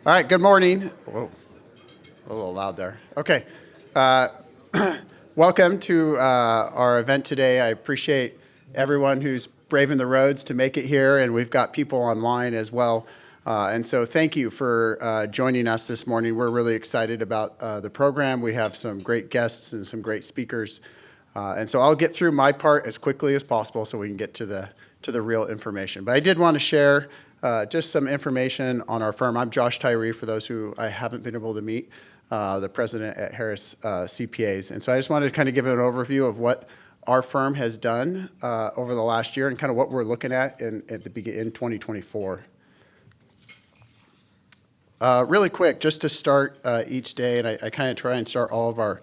All right, good morning. Whoa, a little loud there. Okay. Welcome to our event today. I appreciate everyone who's braving the roads to make it here, and we've got people online as well. And so thank you for joining us this morning. We're really excited about the program. We have some great guests and some great speakers. And so I'll get through my part as quickly as possible so we can get to the real information. But I did want to share just some information on our firm. I'm Josh Tyree, for those who I haven't been able to meet, the president at Harris CPAs. And so I just wanted to kind of give an overview of what our firm has done over the last year and kind of what we're looking at in 2024. Really quick, just to start each day, and I kind of try and start all of our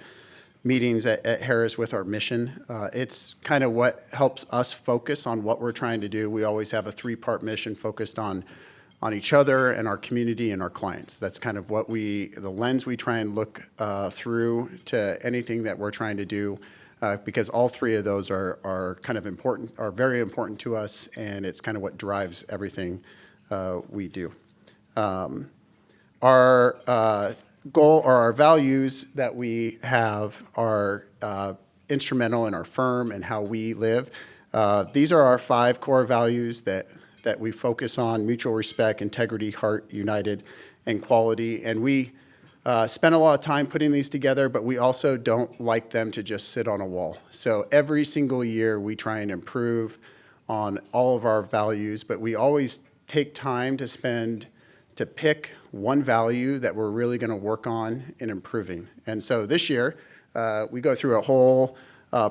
meetings at Harris with our mission. It's kind of what helps us focus on what we're trying to do. We always have a three-part mission focused on each other and our community and our clients. That's kind of what the lens we try and look through to anything that we're trying to do, because all three of those are kind of important, are very important to us, and it's kind of what drives everything we do. Our goal or our values that we have are instrumental in our firm and how we live. These are our 5 core values that we focus on: mutual respect, integrity, heart, united, and quality. And we spend a lot of time putting these together, but we also don't like them to just sit on a wall. So every single year we try and improve on all of our values, but we always take time to pick one value that we're really going to work on in improving. And so this year, we go through a whole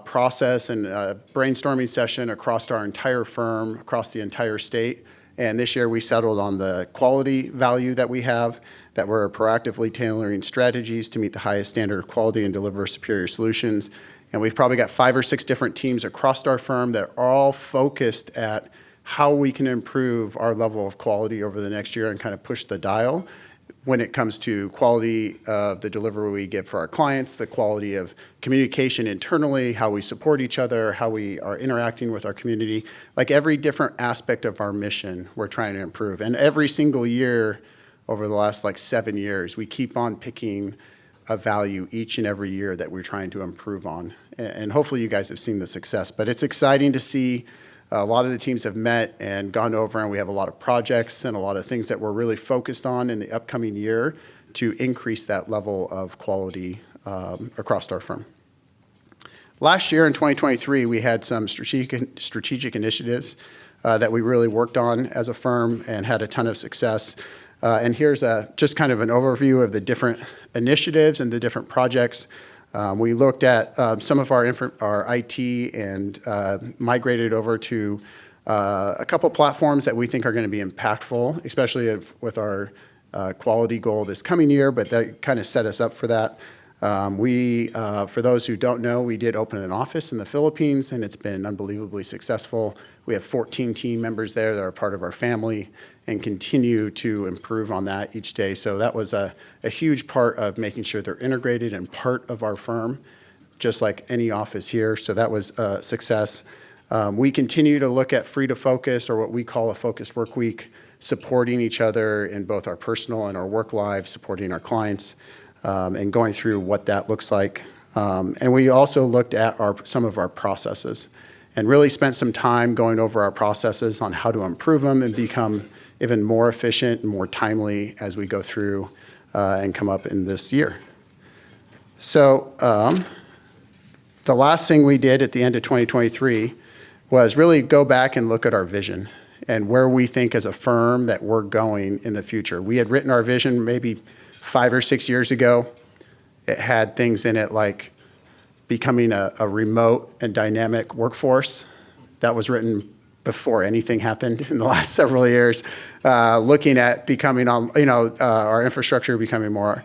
process and brainstorming session across our entire firm, across the entire state. And this year we settled on the quality value that we have, that we're proactively tailoring strategies to meet the highest standard of quality and deliver superior solutions. And we've probably got 5 or 6 different teams across our firm that are all focused at how we can improve our level of quality over the next year and kind of push the dial when it comes to quality of the delivery we give for our clients, the quality of communication internally, how we support each other, how we are interacting with our community. Like every different aspect of our mission, we're trying to improve. And every single year over the last 7 years, we keep on picking a value each and every year that we're trying to improve on. And hopefully you guys have seen the success. But it's exciting to see. A lot of the teams have met and gone over, and we have a lot of projects and a lot of things that we're really focused on in the upcoming year to increase that level of quality across our firm. Last year in 2023, we had some strategic initiatives that we really worked on as a firm and had a ton of success. And here's just kind of an overview of the different initiatives and the different projects. We looked at some of our IT and migrated over to a couple platforms that we think are going to be impactful, especially with our quality goal this coming year, but that kind of set us up for that. For those who don't know, we did open an office in the Philippines, and it's been unbelievably successful. We have 14 team members there that are part of our family and continue to improve on that each day. So that was a huge part of making sure they're integrated and part of our firm, just like any office here. So that was a success. We continue to look at free to focus, or what we call a focused work week, supporting each other in both our personal and our work lives, supporting our clients, and going through what that looks like. And we also looked at some of our processes and really spent some time going over our processes on how to improve them and become even more efficient and more timely as we go through and come up in this year. So the last thing we did at the end of 2023 was really go back and look at our vision and where we think as a firm that we're going in the future. We had written our vision maybe 5 or 6 years ago. It had things in it like becoming a remote and dynamic workforce. That was written before anything happened in the last several years. Looking at becoming our infrastructure becoming more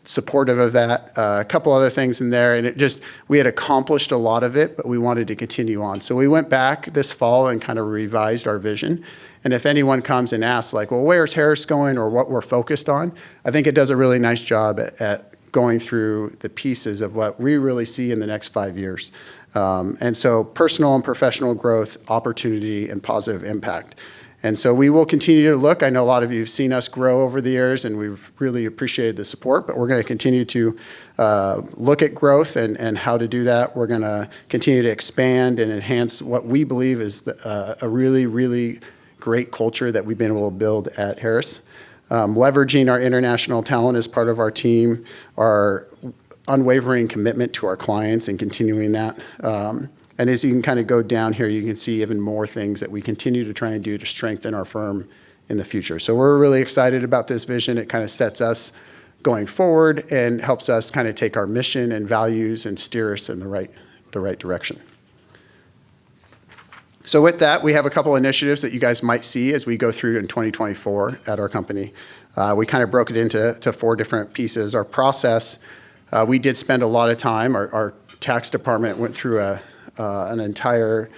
supportive of that. A couple other things in there, and we had accomplished a lot of it, but we wanted to continue on. So we went back this fall and kind of revised our vision. And if anyone comes and asks, well, where's Harris going or what we're focused on, I think it does a really nice job at going through the pieces of what we really see in the next 5 years. And so personal and professional growth, opportunity, and positive impact. And so we will continue to look. I know a lot of you have seen us grow over the years, and we've really appreciated the support, but we're going to continue to look at growth and how to do that. We're going to continue to expand and enhance what we believe is a really, really great culture that we've been able to build at Harris. Leveraging our international talent as part of our team, our unwavering commitment to our clients and continuing that. And as you can kind of go down here, you can see even more things that we continue to try and do to strengthen our firm in the future. So we're really excited about this vision. It kind of sets us going forward and helps us kind of take our mission and values and steer us in the right direction. So with that, we have a couple initiatives that you guys might see as we go through in 2024 at our company. We kind of broke it into 4 different pieces. Our process, we did spend a lot of time. Our tax department went through an entire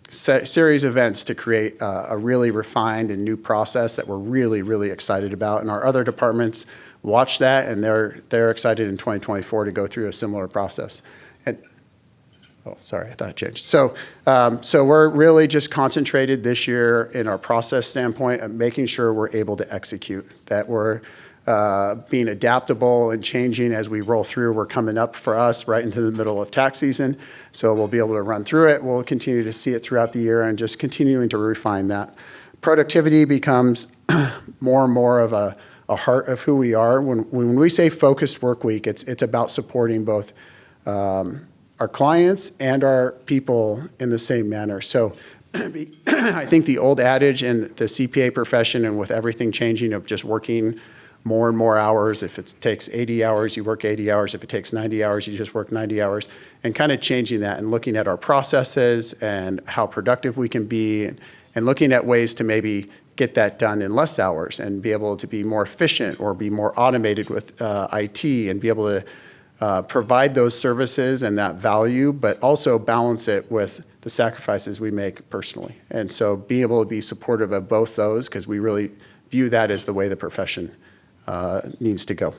series of events to create a really refined and new process that we're really, really excited about. And our other departments watch that, and they're excited in 2024 to go through a similar process. Oh, sorry, I thought it changed. So we're really just concentrated this year in our process standpoint of making sure we're able to execute, that we're being adaptable and changing as we roll through. We're coming up for us right into the middle of tax season, so we'll be able to run through it. We'll continue to see it throughout the year and just continuing to refine that. Productivity becomes more and more of a heart of who we are. When we say focused work week, it's about supporting both our clients and our people in the same manner. So I think the old adage in the CPA profession, and with everything changing of just working more and more hours, if it takes 80 hours, you work 80 hours. If it takes 90 hours, you just work 90 hours. And kind of changing that and looking at our processes and how productive we can be, and looking at ways to maybe get that done in less hours and be able to be more efficient or be more automated with IT and be able to provide those services and that value, but also balance it with the sacrifices we make personally. And so being able to be supportive of both those, because we really view that as the way the profession needs to go.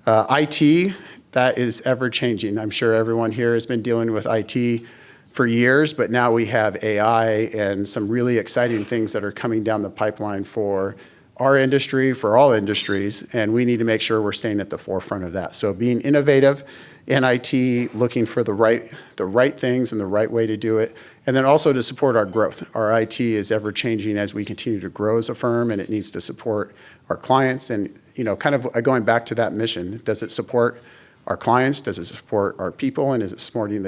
IT, that is ever changing. I'm sure everyone here has been dealing with IT for years, but now we have AI and some really exciting things that are coming down the pipeline for our industry, for all industries, and we need to make sure we're staying at the forefront of that. So being innovative in IT, looking for the right things and the right way to do it, and then also to support our growth. Our IT is ever changing as we continue to grow as a firm, and it needs to support our clients. And kind of going back to that mission, does it support our clients? Does it support our people? And is it supporting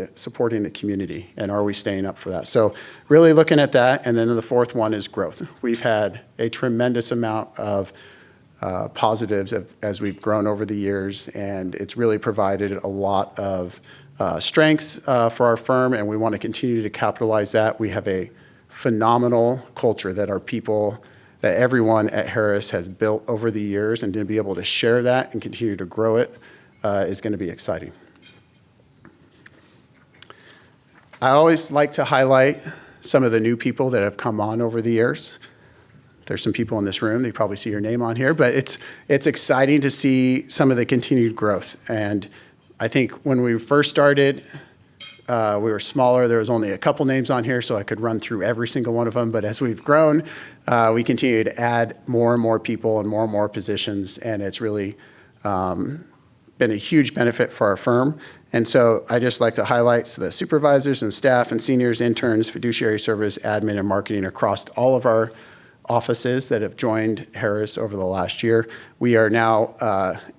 the community? And are we staying up for that? So really looking at that. And then the fourth one is growth. We've had a tremendous amount of positives as we've grown over the years, and it's really provided a lot of strengths for our firm, and we want to continue to capitalize that. We have a phenomenal culture that our people, that everyone at Harris has built over the years, and to be able to share that and continue to grow it is going to be exciting. I always like to highlight some of the new people that have come on over the years. There's some people in this room, they probably see your name on here, but it's exciting to see some of the continued growth. And I think when we first started, we were smaller. There was only a couple names on here, so I could run through every single one of them. But as we've grown, we continue to add more and more people and more positions, and it's really been a huge benefit for our firm. And so I just like to highlight the supervisors and staff and seniors, interns, fiduciary service, admin, and marketing across all of our offices that have joined Harris over the last year. We are now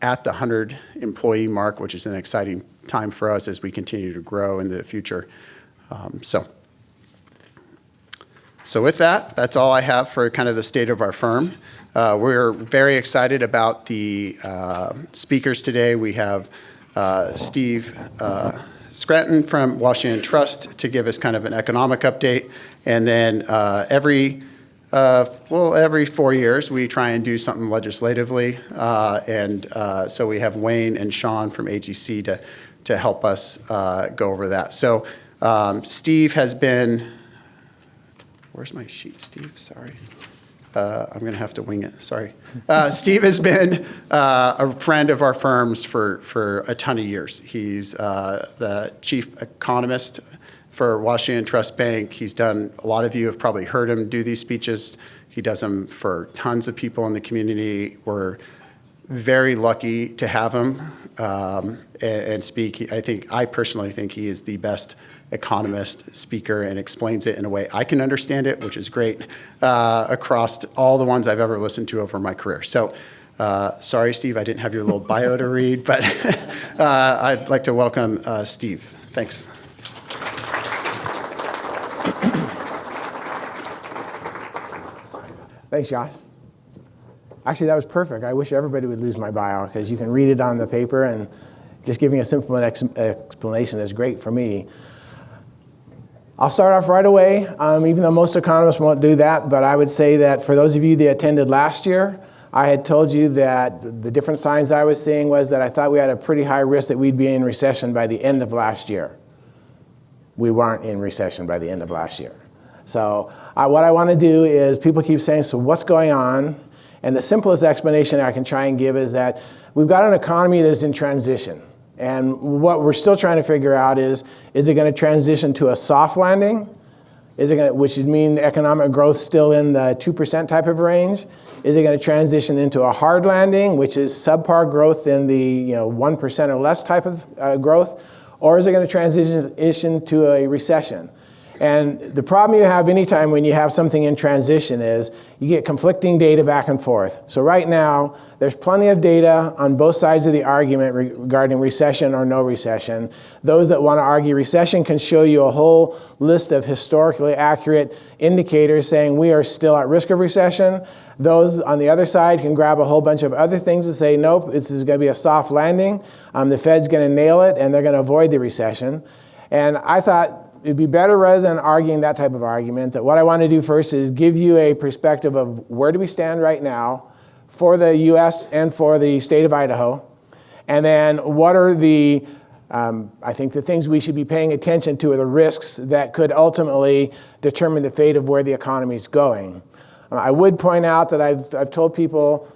at the 100 employee mark, which is an exciting time for us as we continue to grow into the future. So with that, that's all I have for kind of the state of our firm. We're very excited about the speakers today. We have Steve Scranton from Washington Trust to give us kind of an economic update. And then every 4 years, we try and do something legislatively. So we have Wayne and Sean from AGC to help us go over that. So Steve has been, where's my sheet, Steve? Sorry. I'm going to have to wing it. Sorry. Steve has been a friend of our firm's for a ton of years. He's the chief economist for Washington Trust Bank. He's done, a lot of you have probably heard him do these speeches. He does them for tons of people in the community. We're very lucky to have him and speak. I personally think he is the best economist speaker and explains it in a way I can understand it, which is great, across all the ones I've ever listened to over my career. So sorry, Steve, I didn't have your little bio to read, but I'd like to welcome Steve. Thanks. Thanks, Josh. Actually, that was perfect. I wish everybody would lose my bio because you can read it on the paper, and just giving a simple explanation is great for me. I'll start off right away, even though most economists won't do that, but I would say that for those of you that attended last year, I had told you that the different signs I was seeing was that I thought we had a pretty high risk that we'd be in recession by the end of last year. We weren't in recession by the end of last year. So what I want to do is, people keep saying, so what's going on? And the simplest explanation I can try and give is that we've got an economy that's in transition. And what we're still trying to figure out is it going to transition to a soft landing? Which would mean economic growth still in the 2% type of range? Is it going to transition into a hard landing, which is subpar growth in the 1% or less type of growth? Or is it going to transition to a recession? And the problem you have anytime when you have something in transition is you get conflicting data back and forth. So right now, there's plenty of data on both sides of the argument regarding recession or no recession. Those that want to argue recession can show you a whole list of historically accurate indicators saying we are still at risk of recession. Those on the other side can grab a whole bunch of other things and say, nope, this is going to be a soft landing. The Fed's going to nail it, and they're going to avoid the recession. And I thought it'd be better, rather than arguing that type of argument, that what I want to do first is give you a perspective of where do we stand right now for the U.S. and for the state of Idaho, and then what are the, I think the things we should be paying attention to are the risks that could ultimately determine the fate of where the economy is going. I would point out that I've told people,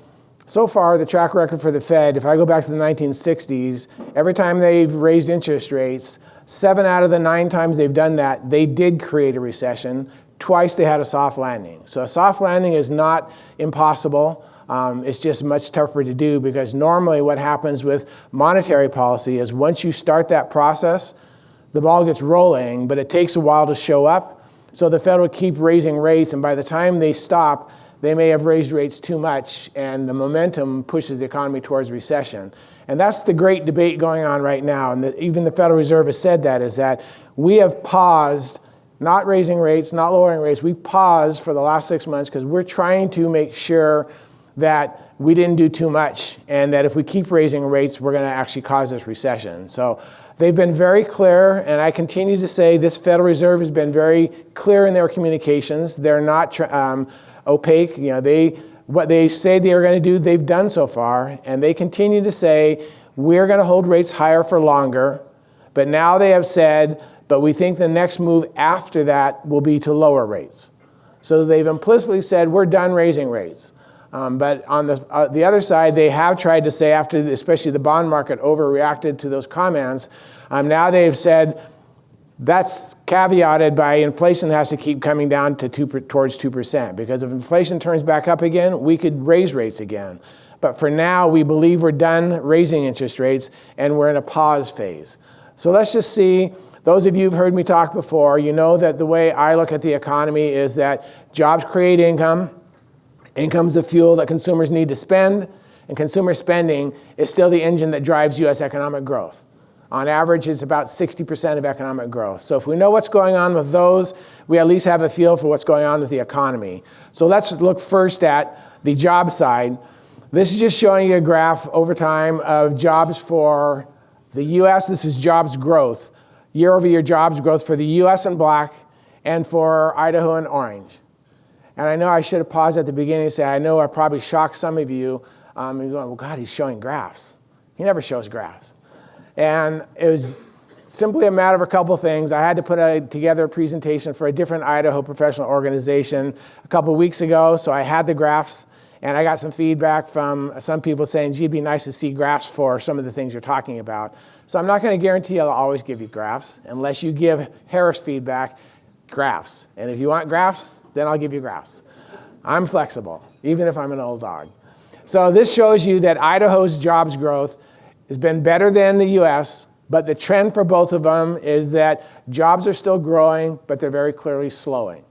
so far the track record for the Fed, if I go back to the 1960s, every time they've raised interest rates, 7 out of the 9 times they've done that, they did create a recession. Twice they had a soft landing. So a soft landing is not impossible. It's just much tougher to do, because normally what happens with monetary policy is once you start that process, the ball gets rolling, but it takes a while to show up. So the Fed will keep raising rates, and by the time they stop, they may have raised rates too much, and the momentum pushes the economy towards recession. And that's the great debate going on right now. And even the Federal Reserve has said that, is that we have paused, not raising rates, not lowering rates. We've paused for the last 6 months because we're trying to make sure that we didn't do too much, and that if we keep raising rates, we're going to actually cause this recession. So they've been very clear, and I continue to say this Federal Reserve has been very clear in their communications. They're not opaque. What they say they are going to do, they've done so far, and they continue to say, we're going to hold rates higher for longer, but now they have said, but we think the next move after that will be to lower rates. So they've implicitly said, we're done raising rates. But on the other side, they have tried to say, after especially the bond market overreacted to those comments, now they've said, that's caveated by inflation has to keep coming down to towards 2%, because if inflation turns back up again, we could raise rates again. But for now, we believe we're done raising interest rates and we're in a pause phase. So let's just see. Those of you who've heard me talk before, you know that the way I look at the economy is that jobs create income. Income's the fuel that consumers need to spend, and consumer spending is still the engine that drives U.S. economic growth. On average, it's about 60% of economic growth. So if we know what's going on with those, we at least have a feel for what's going on with the economy. So let's look first at the job side. This is just showing you a graph over time of jobs for the U.S. This is jobs growth, year-over-year jobs growth for the U.S. in black and for Idaho in orange. And I know I should have paused at the beginning and say, I know I probably shocked some of you. You're going, well, God, he's showing graphs. He never shows graphs. And it was simply a matter of a couple things. I had to put together a presentation for a different Idaho professional organization a couple weeks ago, so I had the graphs. And I got some feedback from some people saying, gee, it'd be nice to see graphs for some of the things you're talking about. So I'm not going to guarantee I'll always give you graphs unless you give Harris feedback, graphs. And if you want graphs, then I'll give you graphs. I'm flexible, even if I'm an old dog. So this shows you that Idaho's jobs growth has been better than the US, but the trend for both of them is that jobs are still growing, but they're very clearly slowing.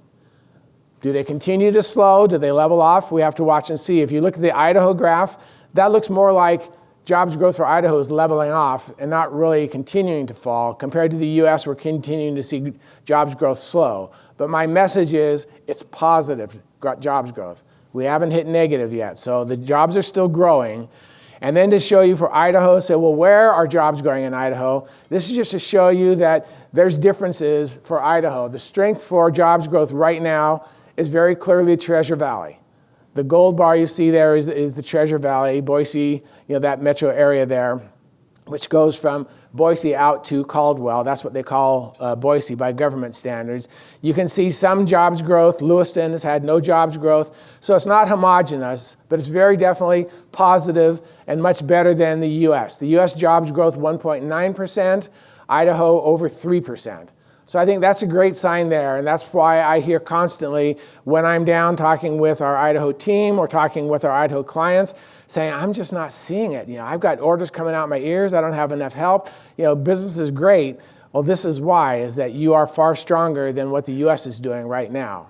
Do they continue to slow? Do they level off? We have to watch and see. If you look at the Idaho graph, that looks more like jobs growth for Idaho is leveling off and not really continuing to fall. Compared to the US, we're continuing to see jobs growth slow. But my message is it's positive jobs growth. We haven't hit negative yet, so the jobs are still growing. And then to show you for Idaho, say, well, where are jobs growing in Idaho? This is just to show you that there's differences for Idaho. The strength for jobs growth right now is very clearly Treasure Valley. The gold bar you see there is the Treasure Valley, Boise, that metro area there, which goes from Boise out to Caldwell. That's what they call Boise by government standards. You can see some jobs growth. Lewiston has had no jobs growth. So it's not homogeneous, but it's very definitely positive and much better than the US. The US jobs growth 1.9%, Idaho over 3%. So I think that's a great sign there, and that's why I hear constantly when I'm down talking with our Idaho team or talking with our Idaho clients, saying, I'm just not seeing it. I've got orders coming out my ears. I don't have enough help. Business is great. Well, this is why, is that you are far stronger than what the US is doing right now.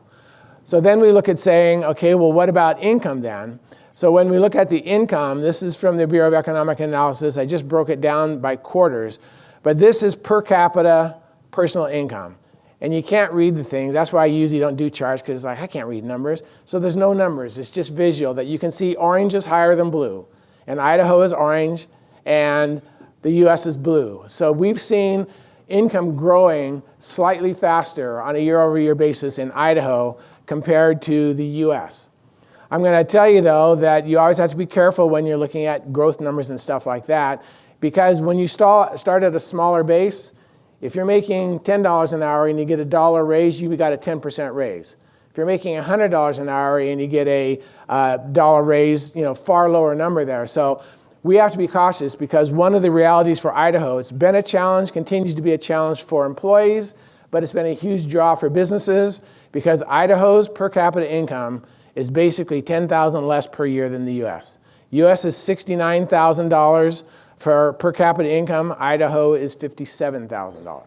So then we look at saying, okay, well, what about income then? So when we look at the income, this is from the Bureau of Economic Analysis. I just broke it down by quarters. But this is per capita personal income. And you can't read the things. That's why I usually don't do charts, because it's like, I can't read numbers. So there's no numbers. It's just visual that you can see orange is higher than blue. And Idaho is orange, and the US is blue. So we've seen income growing slightly faster on a year-over-year basis in Idaho compared to the US. I'm going to tell you, though, that you always have to be careful when you're looking at growth numbers and stuff like that, because when you start at a smaller base, if you're making $10 an hour and you get a dollar raise, you got a 10% raise. If you're making $100 an hour and you get a dollar raise, far lower number there. So we have to be cautious, because one of the realities for Idaho, it's been a challenge, continues to be a challenge for employees, but it's been a huge draw for businesses, because Idaho's per capita income is basically $10,000 less per year than the US. US is $69,000 for per capita income. Idaho is $57,000.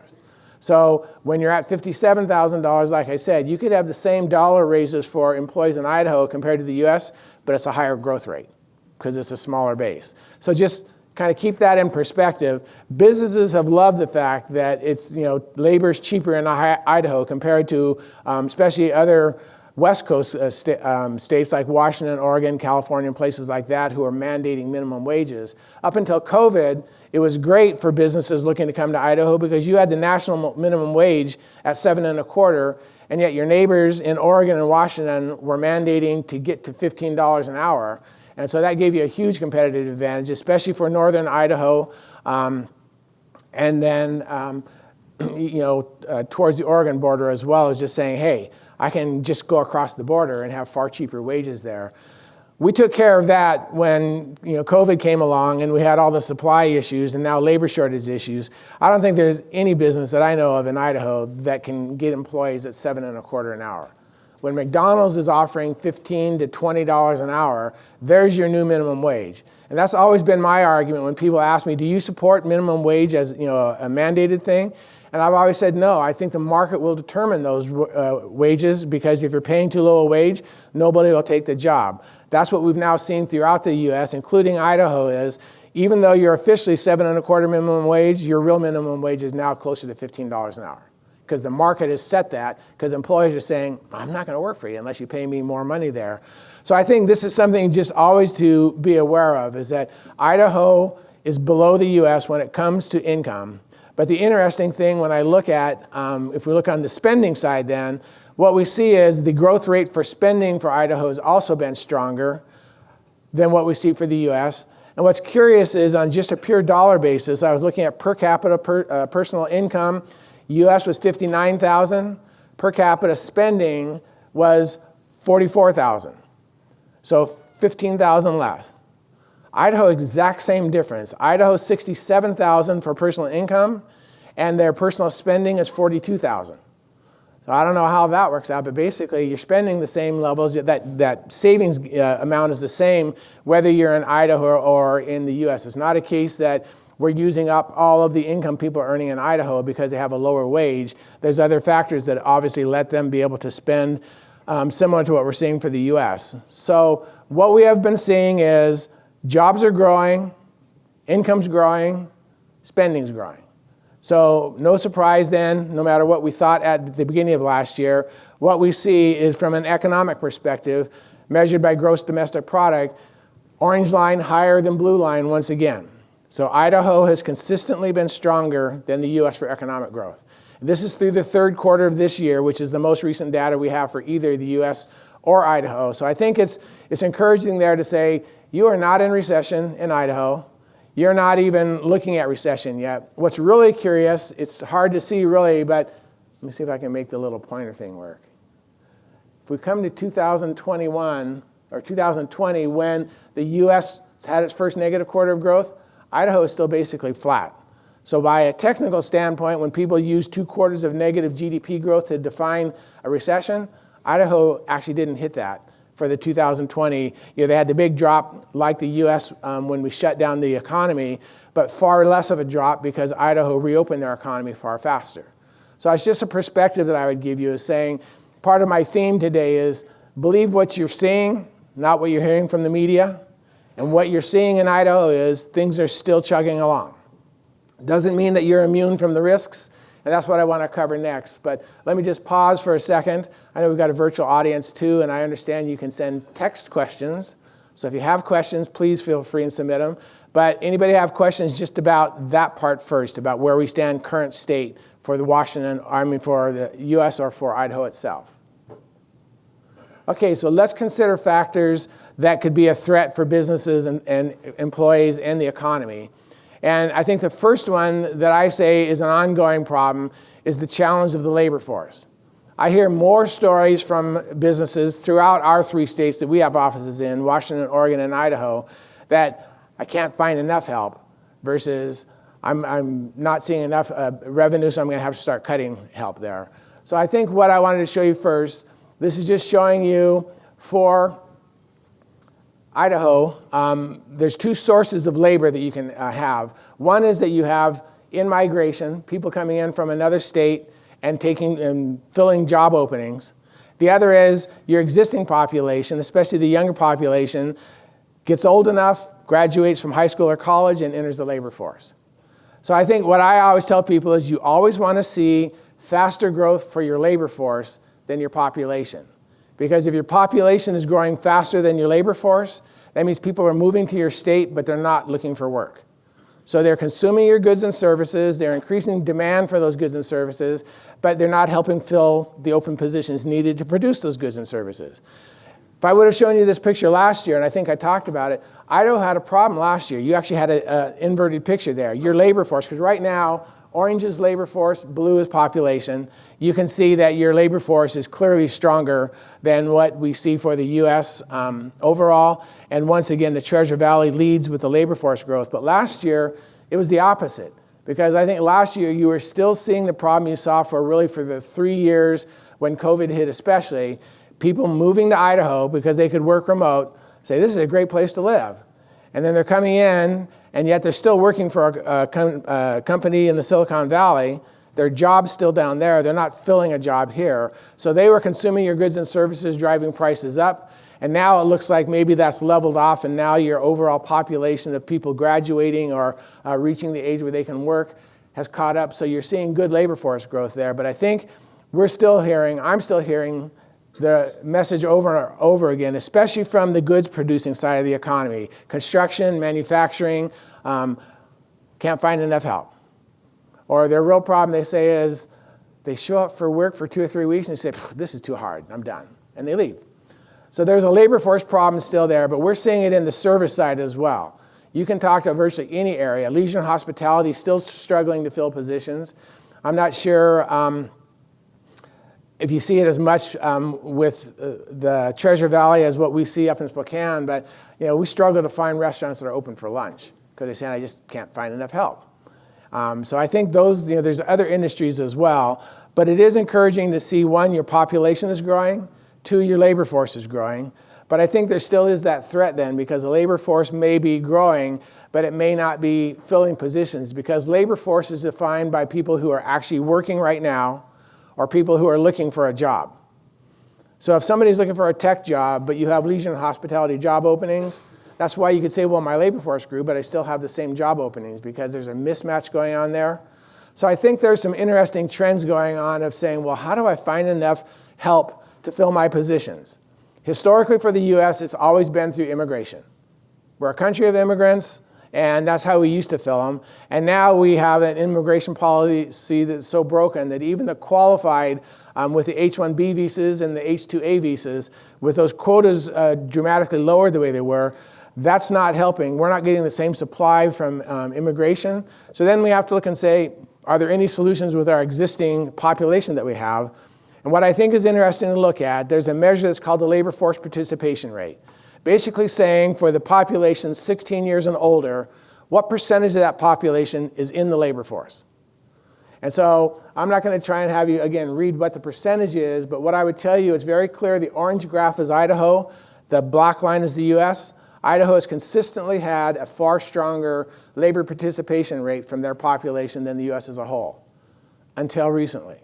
So when you're at $57,000, like I said, you could have the same dollar raises for employees in Idaho compared to the US, but it's a higher growth rate because it's a smaller base. So just kind of keep that in perspective. Businesses have loved the fact that it's, labor is cheaper in Idaho compared to especially other West Coast states like Washington, Oregon, California, and places like that who are mandating minimum wages. Up until COVID, it was great for businesses looking to come to Idaho, because you had the national minimum wage at $7.25, and yet your neighbors in Oregon and Washington were mandating to get to $15 an hour. And so that gave you a huge competitive advantage, especially for northern Idaho, and then towards the Oregon border as well, as just saying, hey, I can just go across the border and have far cheaper wages there. We took care of that when COVID came along and we had all the supply issues and now labor shortage issues. I don't think there's any business that I know of in Idaho that can get employees at $7.25 an hour. When McDonald's is offering $15 to $20 an hour, there's your new minimum wage. And that's always been my argument when people ask me, do you support minimum wage as a mandated thing? And I've always said, no, I think the market will determine those wages, because if you're paying too low a wage, nobody will take the job. That's what we've now seen throughout the US, including Idaho, is even though you're officially $7.25 minimum wage, your real minimum wage is now closer to $15 an hour. Because the market has set that, because employers are saying, I'm not going to work for you unless you pay me more money there. So I think this is something just always to be aware of, is that Idaho is below the US when it comes to income. But the interesting thing when I look at, if we look on the spending side then, what we see is the growth rate for spending for Idaho has also been stronger than what we see for the US. And what's curious is on just a pure dollar basis, I was looking at per capita personal income. US was $59,000. Per capita spending was $44,000. So 15,000 less. Idaho, exact same difference. Idaho, 67,000 for personal income, and their personal spending is 42,000. So I don't know how that works out, but basically you're spending the same levels. That savings amount is the same whether you're in Idaho or in the U.S. It's not a case that we're using up all of the income people are earning in Idaho because they have a lower wage. There's other factors that obviously let them be able to spend similar to what we're seeing for the U.S. So what we have been seeing is jobs are growing, income's growing, spending's growing. So no surprise then, no matter what we thought at the beginning of last year, what we see is from an economic perspective, measured by gross domestic product, orange line higher than blue line once again. So Idaho has consistently been stronger than the U.S. for economic growth. This is through the third quarter of this year, which is the most recent data we have for either the U.S. or Idaho. So I think it's encouraging there to say, you are not in recession in Idaho. You're not even looking at recession yet. What's really curious, it's hard to see really, but let me see if I can make the little pointer thing work. If we come to 2021 or 2020, when the U.S. had its first negative quarter of growth, Idaho is still basically flat. So by a technical standpoint, when people use 2 quarters of negative GDP growth to define a recession, Idaho actually didn't hit that. For the 2020, they had the big drop like the U.S. When we shut down the economy, but far less of a drop because Idaho reopened their economy far faster. So it's just a perspective that I would give you, is saying part of my theme today is believe what you're seeing, not what you're hearing from the media. And what you're seeing in Idaho is things are still chugging along. Doesn't mean that you're immune from the risks. And that's what I want to cover next. But let me just pause for a second. I know we've got a virtual audience too, and I understand you can send text questions. So if you have questions, please feel free and submit them. But anybody have questions just about that part first, about where we stand current state for the for the U.S. or for Idaho itself? Okay, so let's consider factors that could be a threat for businesses and employees and the economy. And I think the first one that I say is an ongoing problem is the challenge of the labor force. I hear more stories from businesses throughout our 3 states that we have offices in, Washington, Oregon, and Idaho, that I can't find enough help versus I'm not seeing enough revenue, so I'm going to have to start cutting help there. So I think what I wanted to show you first, this is just showing you for Idaho, there's 2 sources of labor that you can have. One is that you have in-migration, people coming in from another state and filling job openings. The other is your existing population, especially the younger population, gets old enough, graduates from high school or college, and enters the labor force. So I think what I always tell people is you always want to see faster growth for your labor force than your population. Because if your population is growing faster than your labor force, that means people are moving to your state, but they're not looking for work. So they're consuming your goods and services, they're increasing demand for those goods and services, but they're not helping fill the open positions needed to produce those goods and services. If I would have shown you this picture last year, and I think I talked about it, Idaho had a problem last year. You actually had an inverted picture there. Your labor force, because right now, orange is labor force, blue is population. You can see that your labor force is clearly stronger than what we see for the U.S. Overall. And once again, the Treasure Valley leads with the labor force growth. But last year, it was the opposite. Because I think last year, you were still seeing the problem you saw for the 3 years when COVID hit especially. People moving to Idaho because they could work remote, say, this is a great place to live. And then they're coming in, and yet they're still working for a company in the Silicon Valley. Their job's still down there. They're not filling a job here. So they were consuming your goods and services, driving prices up. And now it looks like maybe that's leveled off, and now your overall population of people graduating or reaching the age where they can work has caught up. So you're seeing good labor force growth there. But I think I'm still hearing the message over and over again, especially from the goods producing side of the economy. Construction, manufacturing, can't find enough help. Or their real problem, they say, is they show up for work for 2 or 3 weeks and say, this is too hard, I'm done. And they leave. So there's a labor force problem still there, but we're seeing it in the service side as well. You can talk to virtually any area. Leisure and hospitality still struggling to fill positions. I'm not sure if you see it as much with the Treasure Valley as what we see up in Spokane, but we struggle to find restaurants that are open for lunch because they're saying I just can't find enough help. So I think those, there's other industries as well, but it is encouraging to see, one, your population is growing, two, your labor force is growing. But I think there still is that threat then, because the labor force may be growing, but it may not be filling positions, because labor force is defined by people who are actually working right now or people who are looking for a job. So if somebody's looking for a tech job, but you have leisure and hospitality job openings, that's why you could say, well, my labor force grew, but I still have the same job openings, because there's a mismatch going on there. So I think there's some interesting trends going on of saying, well, how do I find enough help to fill my positions? Historically for the US, it's always been through immigration. We're a country of immigrants, and that's how we used to fill them. And now we have an immigration policy that's so broken that even the qualified with the H-1B visas and the H-2A visas, with those quotas dramatically lowered the way they were, that's not helping. We're not getting the same supply from immigration. So then we have to look and say, are there any solutions with our existing population that we have? And what I think is interesting to look at, there's a measure that's called the labor force participation rate. Basically saying for the population 16 years and older, what percentage of that population is in the labor force? And so I'm not going to try and have you, again, read what the percentage is, but what I would tell you is very clear. The orange graph is Idaho. The black line is the US. Idaho has consistently had a far stronger labor participation rate from their population than the US as a whole, until recently.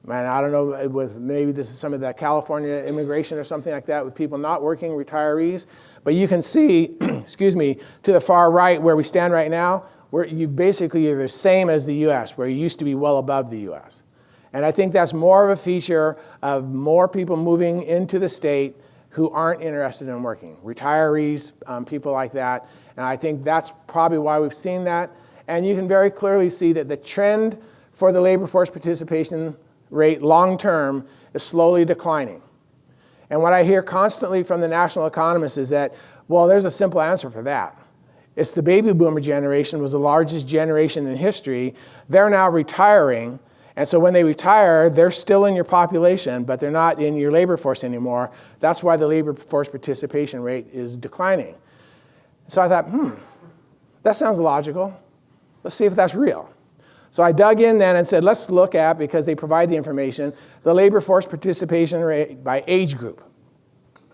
Man, I don't know, with maybe this is some of the California immigration or something like that with people not working, retirees. But you can see, excuse me, to the far right where we stand right now, where you basically are the same as the US, where you used to be well above the US. And I think that's more of a feature of more people moving into the state who aren't interested in working. Retirees, people like that. And I think that's probably why we've seen that. And you can very clearly see that the trend for the labor force participation rate long-term is slowly declining. And what I hear constantly from the national economists is that, well, there's a simple answer for that. It's the baby boomer generation was the largest generation in history. They're now retiring. And so when they retire, they're still in your population, but they're not in your labor force anymore. That's why the labor force participation rate is declining. So I thought, that sounds logical. Let's see if that's real. So I dug in then and said, let's look at, because they provide the information, the labor force participation rate by age group.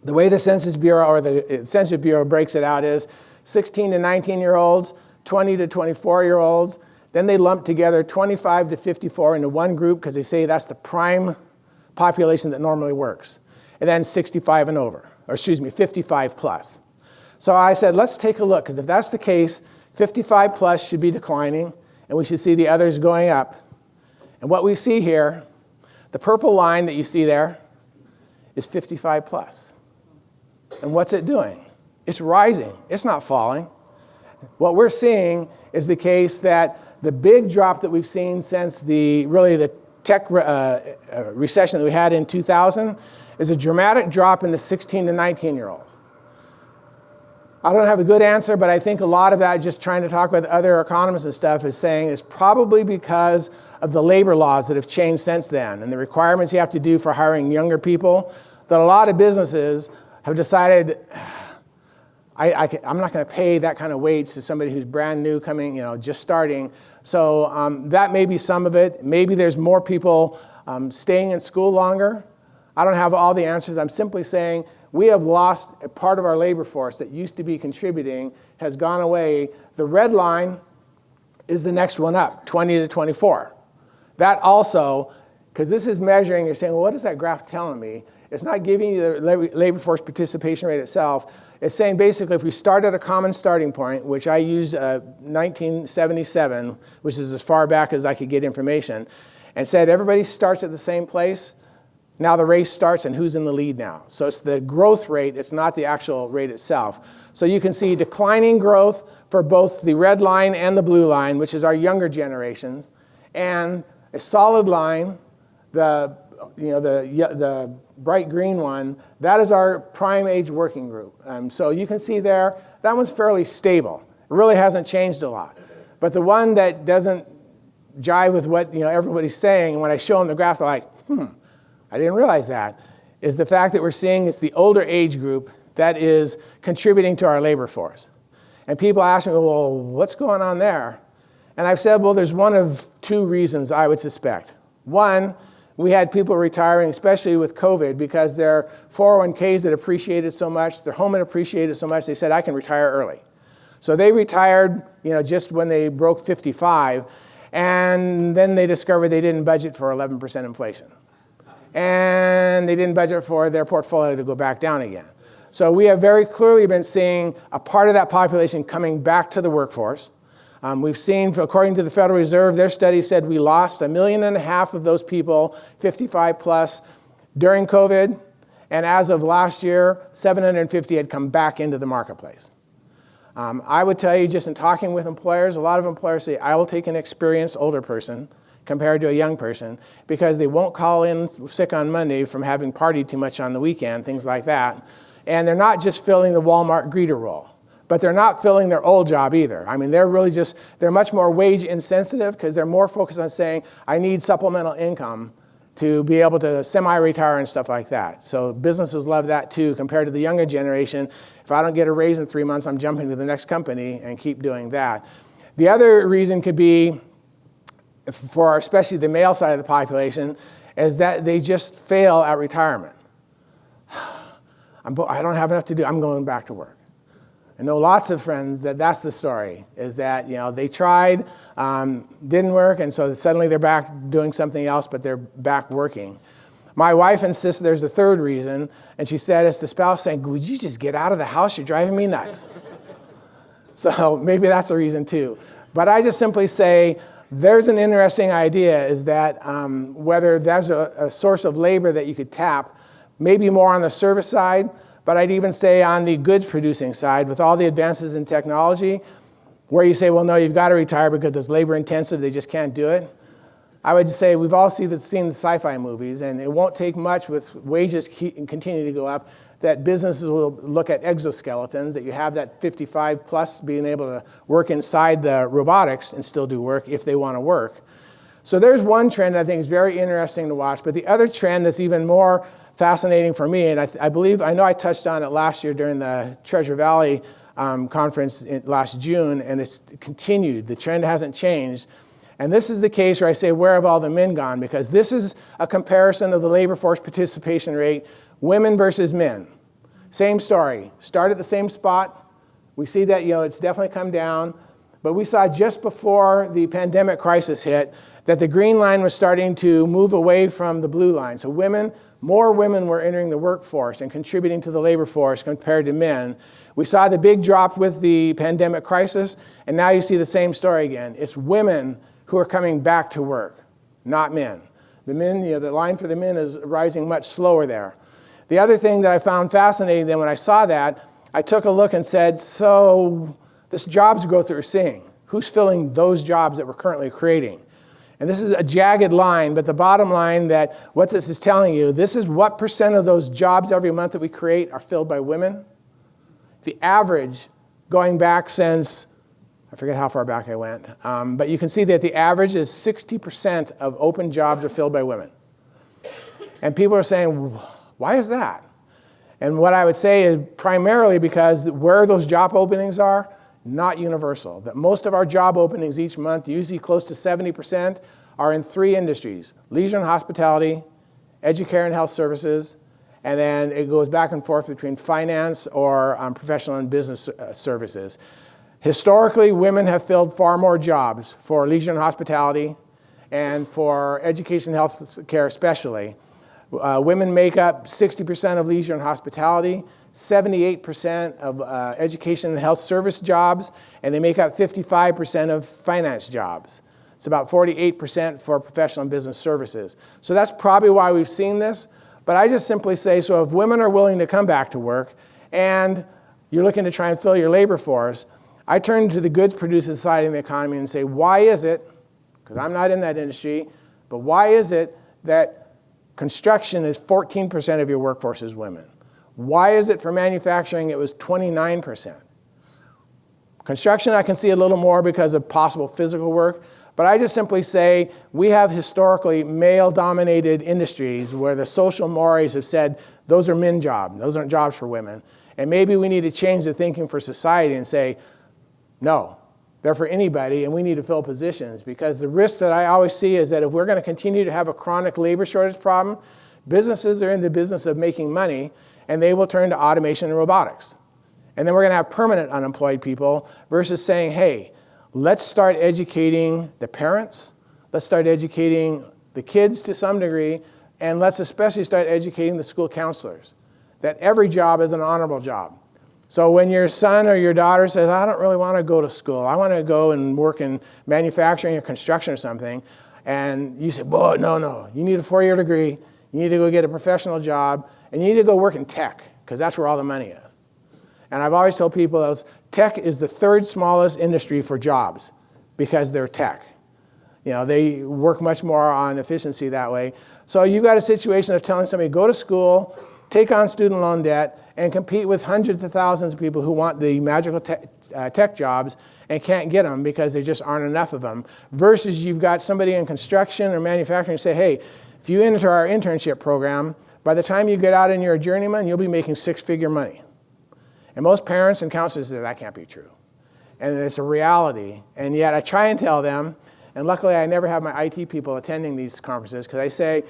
The way the Census Bureau or the Census Bureau breaks it out is 16 to 19-year-olds, 20 to 24-year-olds. Then they lump together 25 to 54 into one group because they say that's the prime population that normally works. And then 65 and over, or 55 plus. So I said, let's take a look, because if that's the case, 55 plus should be declining, and we should see the others going up. And what we see here, the purple line that you see there is 55 plus. And what's it doing? It's rising. It's not falling. What we're seeing is the case that the big drop that we've seen since the tech recession that we had in 2000 is a dramatic drop in the 16 to 19-year-olds. I don't have a good answer, but I think a lot of that, just trying to talk with other economists and stuff, is saying is probably because of the labor laws that have changed since then and the requirements you have to do for hiring younger people, that a lot of businesses have decided, I'm not going to pay that kind of wage to somebody who's brand new coming, just starting. So that may be some of it. Maybe there's more people staying in school longer. I don't have all the answers. I'm simply saying we have lost a part of our labor force that used to be contributing, has gone away. The red line is the next one up, 20 to 24. That also, because this is measuring, you're saying, well, what is that graph telling me? It's not giving you the labor force participation rate itself. It's saying basically if we start at a common starting point, which I used 1977, which is as far back as I could get information, and said everybody starts at the same place, now the race starts and who's in the lead now. So it's the growth rate, it's not the actual rate itself. So you can see declining growth for both the red line and the blue line, which is our younger generations, and a solid line, the bright green one, that is our prime age working group. So you can see there, that one's fairly stable. It really hasn't changed a lot. But the one that doesn't jive with what everybody's saying, when I show them the graph, they're like, I didn't realize that, is the fact that we're seeing it's the older age group that is contributing to our labor force. And people ask me, well, what's going on there? And I've said, well, there's one of two reasons I would suspect. One, we had people retiring, especially with COVID, because their 401ks had appreciated so much, their home had appreciated so much, they said, I can retire early. So they retired, just when they broke 55, and then they discovered they didn't budget for 11% inflation. And they didn't budget for their portfolio to go back down again. So we have very clearly been seeing a part of that population coming back to the workforce. We've seen, according to the Federal Reserve, their study said we lost 1.5 million of those people, 55 plus, during COVID. And as of last year, 750 had come back into the marketplace. I would tell you, just in talking with employers, a lot of employers say, I will take an experienced older person compared to a young person because they won't call in sick on Monday from having partied too much on the weekend, things like that. And they're not just filling the Walmart greeter role, but they're not filling their old job either. I mean, they're much more wage insensitive because they're more focused on saying, I need supplemental income to be able to semi-retire and stuff like that. So businesses love that too, compared to the younger generation. If I don't get a raise in 3 months, I'm jumping to the next company and keep doing that. The other reason could be, for especially the male side of the population, is that they just fail at retirement. I don't have enough to do, I'm going back to work. I know lots of friends that's the story, is that they tried, didn't work, and so suddenly they're back doing something else, but they're back working. My wife insists there's a third reason, and she said it's the spouse saying, would you just get out of the house? You're driving me nuts. So maybe that's a reason too. But I just simply say there's an interesting idea, is that whether there's a source of labor that you could tap, maybe more on the service side, but I'd even say on the goods producing side, with all the advances in technology, where you say, well, no, you've got to retire because it's labor intensive, they just can't do it. I would say we've all seen the sci-fi movies, and it won't take much with wages continue to go up, that businesses will look at exoskeletons, that you have that 55 plus being able to work inside the robotics and still do work if they want to work. So there's one trend I think is very interesting to watch, but the other trend that's even more fascinating for me, and I know I touched on it last year during the Treasure Valley conference last June, and it's continued. The trend hasn't changed. And this is the case where I say, where have all the men gone? Because this is a comparison of the labor force participation rate, women versus men. Same story. Start at the same spot. We see that it's definitely come down. But we saw just before the pandemic crisis hit that the green line was starting to move away from the blue line. So more women were entering the workforce and contributing to the labor force compared to men. We saw the big drop with the pandemic crisis, and now you see the same story again. It's women who are coming back to work, not men. The men, the line for the men is rising much slower there. The other thing that I found fascinating then when I saw that, I took a look and said, so this jobs growth that we're seeing, who's filling those jobs that we're currently creating? And this is a jagged line, but the bottom line that what this is telling you, this is what percent of those jobs every month that we create are filled by women. The average going back since, I forget how far back I went, but you can see that the average is 60% of open jobs are filled by women. And people are saying, why is that? And what I would say is primarily because where those job openings are, not universal. That most of our job openings each month, usually close to 70%, are in 3 industries: leisure and hospitality, educare and health services, and then it goes back and forth between finance or professional and business services. Historically, women have filled far more jobs for leisure and hospitality and for education and health care especially. Women make up 60% of leisure and hospitality, 78% of education and health service jobs, and they make up 55% of finance jobs. It's about 48% for professional and business services. So that's probably why we've seen this. But I just simply say, so if women are willing to come back to work and you're looking to try and fill your labor force, I turn to the goods producing side of the economy and say, why is it, because I'm not in that industry, but why is it that construction is 14% of your workforce is women? Why is it for manufacturing it was 29%? Construction I can see a little more because of possible physical work, But I just simply say we have historically male-dominated industries where the social mores have said those are men jobs, those aren't jobs for women. And maybe we need to change the thinking for society and say, no, they're for anybody, and we need to fill positions. Because the risk that I always see is that if we're going to continue to have a chronic labor shortage problem, businesses are in the business of making money, and they will turn to automation and robotics. And then we're going to have permanent unemployed people versus saying, hey, let's start educating the parents, let's start educating the kids to some degree, and let's especially start educating the school counselors that every job is an honorable job. So when your son or your daughter says, I don't really want to go to school, I want to go and work in manufacturing or construction or something, and you say, well, no, you need a 4-year degree, you need to go get a professional job, and you need to go work in tech, because that's where all the money is. And I've always told people that tech is the 3rd smallest industry for jobs because they're tech. They work much more on efficiency that way. So you've got a situation of telling somebody, go to school, take on student loan debt, and compete with hundreds of thousands of people who want the magical tech jobs and can't get them because there just aren't enough of them. Versus you've got somebody in construction or manufacturing say, hey, if you enter our internship program, by the time you get out and you're a journeyman, you'll be making 6-figure money. And most parents and counselors say, that can't be true. And it's a reality. And yet I try and tell them, and luckily I never have my IT people attending these conferences, because I say,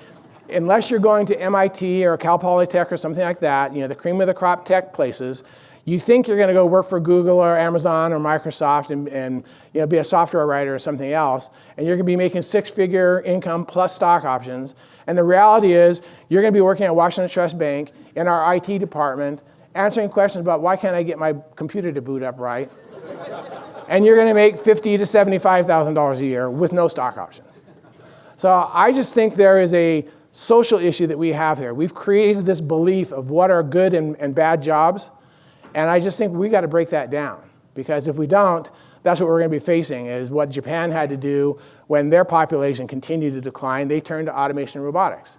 unless you're going to MIT or Cal Polytech or something like that, the cream of the crop tech places, you think you're going to go work for Google or Amazon or Microsoft and be a software writer or something else, and you're going to be making 6-figure income plus stock options. And the reality is you're going to be working at Washington Trust Bank in our IT department, answering questions about why can't I get my computer to boot up right, and you're going to make $50,000 to $75,000 a year with no stock options. So I just think there is a social issue that we have here. We've created this belief of what are good and bad jobs, and I just think we got to break that down, because if we don't, that's what we're going to be facing, is what Japan had to do when their population continued to decline. They turned to automation and robotics.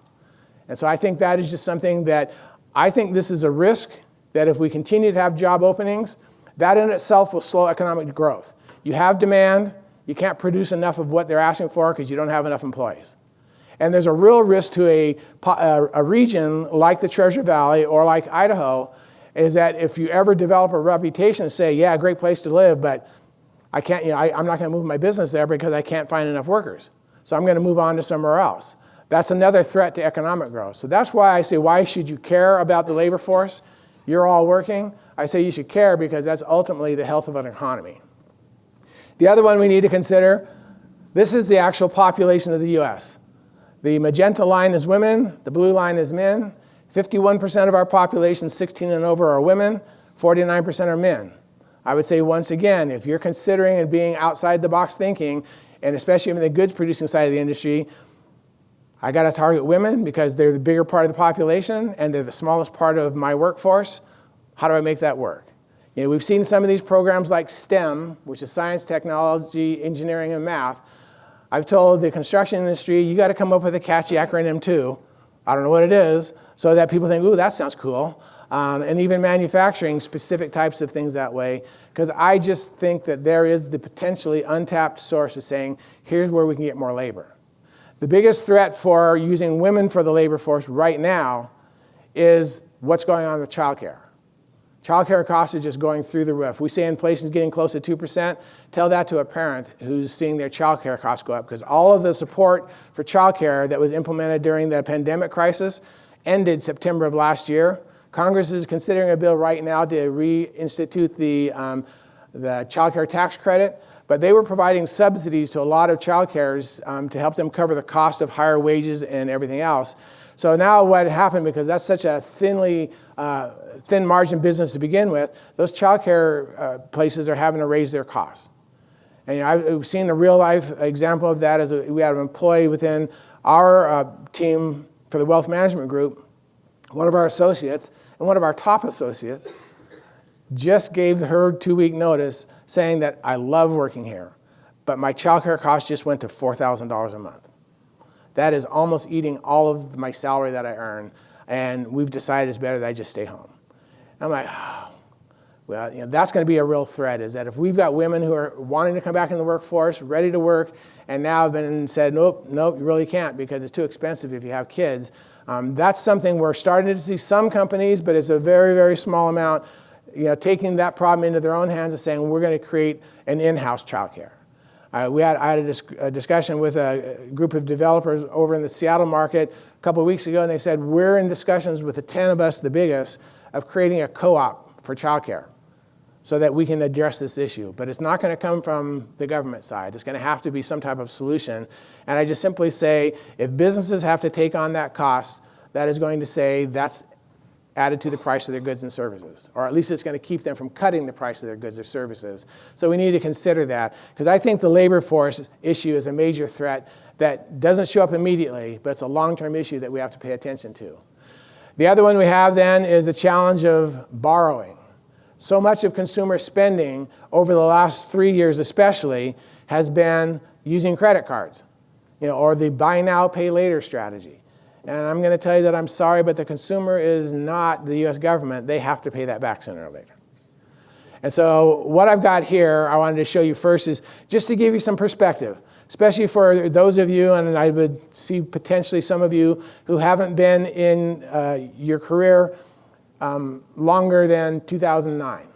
And so I think that is just something that I think this is a risk, that if we continue to have job openings, that in itself will slow economic growth. You have demand, you can't produce enough of what they're asking for because you don't have enough employees. And there's a real risk to a region like the Treasure Valley or like Idaho, is that if you ever develop a reputation and say, yeah, great place to live, but I can't, I'm not going to move my business there because I can't find enough workers. So I'm going to move on to somewhere else. That's another threat to economic growth. So that's why I say, why should you care about the labor force? You're all working. I say you should care because that's ultimately the health of an economy. The other one we need to consider, this is the actual population of the U.S. The magenta line is women, the blue line is men. 51% of our population, 16 and over, are women, 49% are men. I would say once again, if you're considering and being outside the box thinking, and especially in the goods producing side of the industry, I got to target women because they're the bigger part of the population and they're the smallest part of my workforce. How do I make that work? We've seen some of these programs like STEM, which is science, technology, engineering, and math. I've told the construction industry, you got to come up with a catchy acronym too. I don't know what it is, so that people think, ooh, that sounds cool. And even manufacturing specific types of things that way, because I just think that there is the potentially untapped source of saying, here's where we can get more labor. The biggest threat for using women for the labor force right now is what's going on with childcare. Childcare costs are just going through the roof. We say inflation is getting close to 2%. Tell that to a parent who's seeing their childcare costs go up, because all of the support for childcare that was implemented during the pandemic crisis ended September of last year. Congress is considering a bill right now to reinstitute the childcare tax credit, but they were providing subsidies to a lot of childcares to help them cover the cost of higher wages and everything else. So now what happened, because that's such a thin margin business to begin with, those childcare places are having to raise their costs. And I've seen a real life example of that. As we had an employee within our team for the wealth management group, one of our associates, and one of our top associates, just gave her 2-week notice saying that I love working here, but my childcare cost just went to $4,000 a month. That is almost eating all of my salary that I earn, and we've decided it's better that I just stay home. And I'm like, oh, Well, that's going to be a real threat, is that if we've got women who are wanting to come back in the workforce, ready to work, and now have been said, nope, you really can't because it's too expensive if you have kids. That's something we're starting to see some companies, but it's a very, very small amount, taking that problem into their own hands and saying, we're going to create an in-house childcare. I had a discussion with a group of developers over in the Seattle market a couple of weeks ago, and they said, we're in discussions with the 10 of us, the biggest, of creating a co-op for childcare so that we can address this issue. But it's not going to come from the government side. It's going to have to be some type of solution. And I just simply say, if businesses have to take on that cost, that is going to say that's added to the price of their goods and services. Or at least it's going to keep them from cutting the price of their goods or services. So we need to consider that. Because I think the labor force issue is a major threat that doesn't show up immediately, but it's a long-term issue that we have to pay attention to. The other one we have then is the challenge of borrowing. So much of consumer spending over the last 3 years especially has been using credit cards, or the buy now, pay later strategy. And I'm going to tell you that I'm sorry, but the consumer is not the U.S. government. They have to pay that back sooner or later. And so what I've got here, I wanted to show you first is just to give you some perspective, especially for those of you, and I would see potentially some of you who haven't been in your career longer than 2009.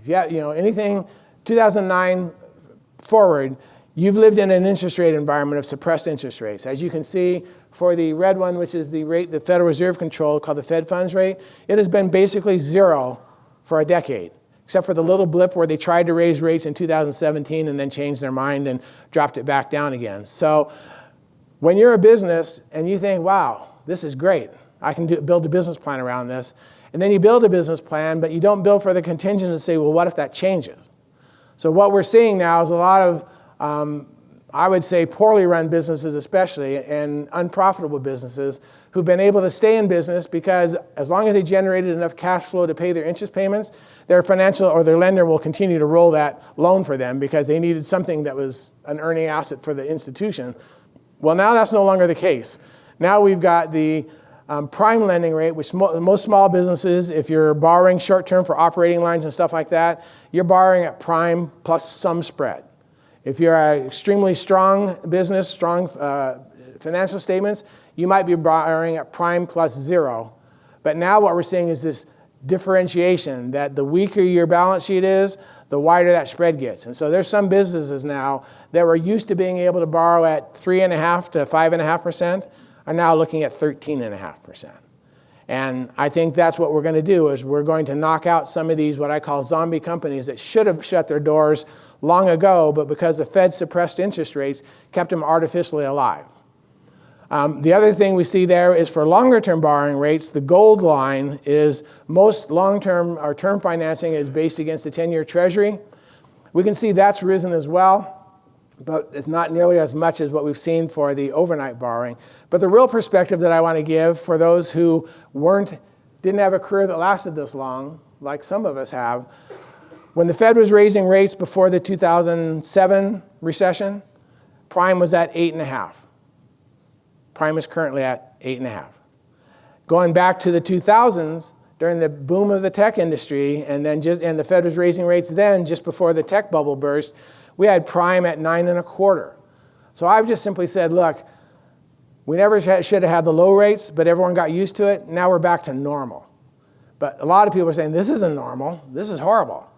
If you have, anything 2009 forward, you've lived in an interest rate environment of suppressed interest rates. As you can see, for the red one, which is the rate the Federal Reserve controlled, called the Fed funds rate, it has been basically zero for a decade, except for the little blip where they tried to raise rates in 2017 and then changed their mind and dropped it back down again. So when you're a business and you think, wow, this is great, I can build a business plan around this, and then you build a business plan, but you don't build for the contingent to say, well, what if that changes? So what we're seeing now is a lot of, I would say, poorly run businesses especially, and unprofitable businesses who've been able to stay in business because as long as they generated enough cash flow to pay their interest payments, their financial or their lender will continue to roll that loan for them because they needed something that was an earning asset for the institution. Well, now that's no longer the case. Now we've got the prime lending rate, which most small businesses, if you're borrowing short-term for operating lines and stuff like that, you're borrowing at prime plus some spread. If you're an extremely strong business, strong financial statements, you might be borrowing at prime plus zero. But now what we're seeing is this differentiation that the weaker your balance sheet is, the wider that spread gets. And so there's some businesses now that were used to being able to borrow at 3.5% to 5.5% are now looking at 13.5%. And I think that's what we're going to do is we're going to knock out some of these what I call zombie companies that should have shut their doors long ago, but because the Fed suppressed interest rates, kept them artificially alive. The other thing we see there is for longer-term borrowing rates, the gold line is most long-term or term financing is based against the 10-year Treasury. We can see that's risen as well, but it's not nearly as much as what we've seen for the overnight borrowing. But the real perspective that I want to give for those who didn't have a career that lasted this long, like some of us have, when the Fed was raising rates before the 2007 recession, prime was at 8.5. Prime is currently at 8.5. Going back to the 2000s, during the boom of the tech industry, and the Fed was raising rates then, just before the tech bubble burst, we had prime at 9.25. So I've just simply said, look, we never should have had the low rates, but everyone got used to it. Now we're back to normal. But a lot of people are saying, this isn't normal. This is horrible.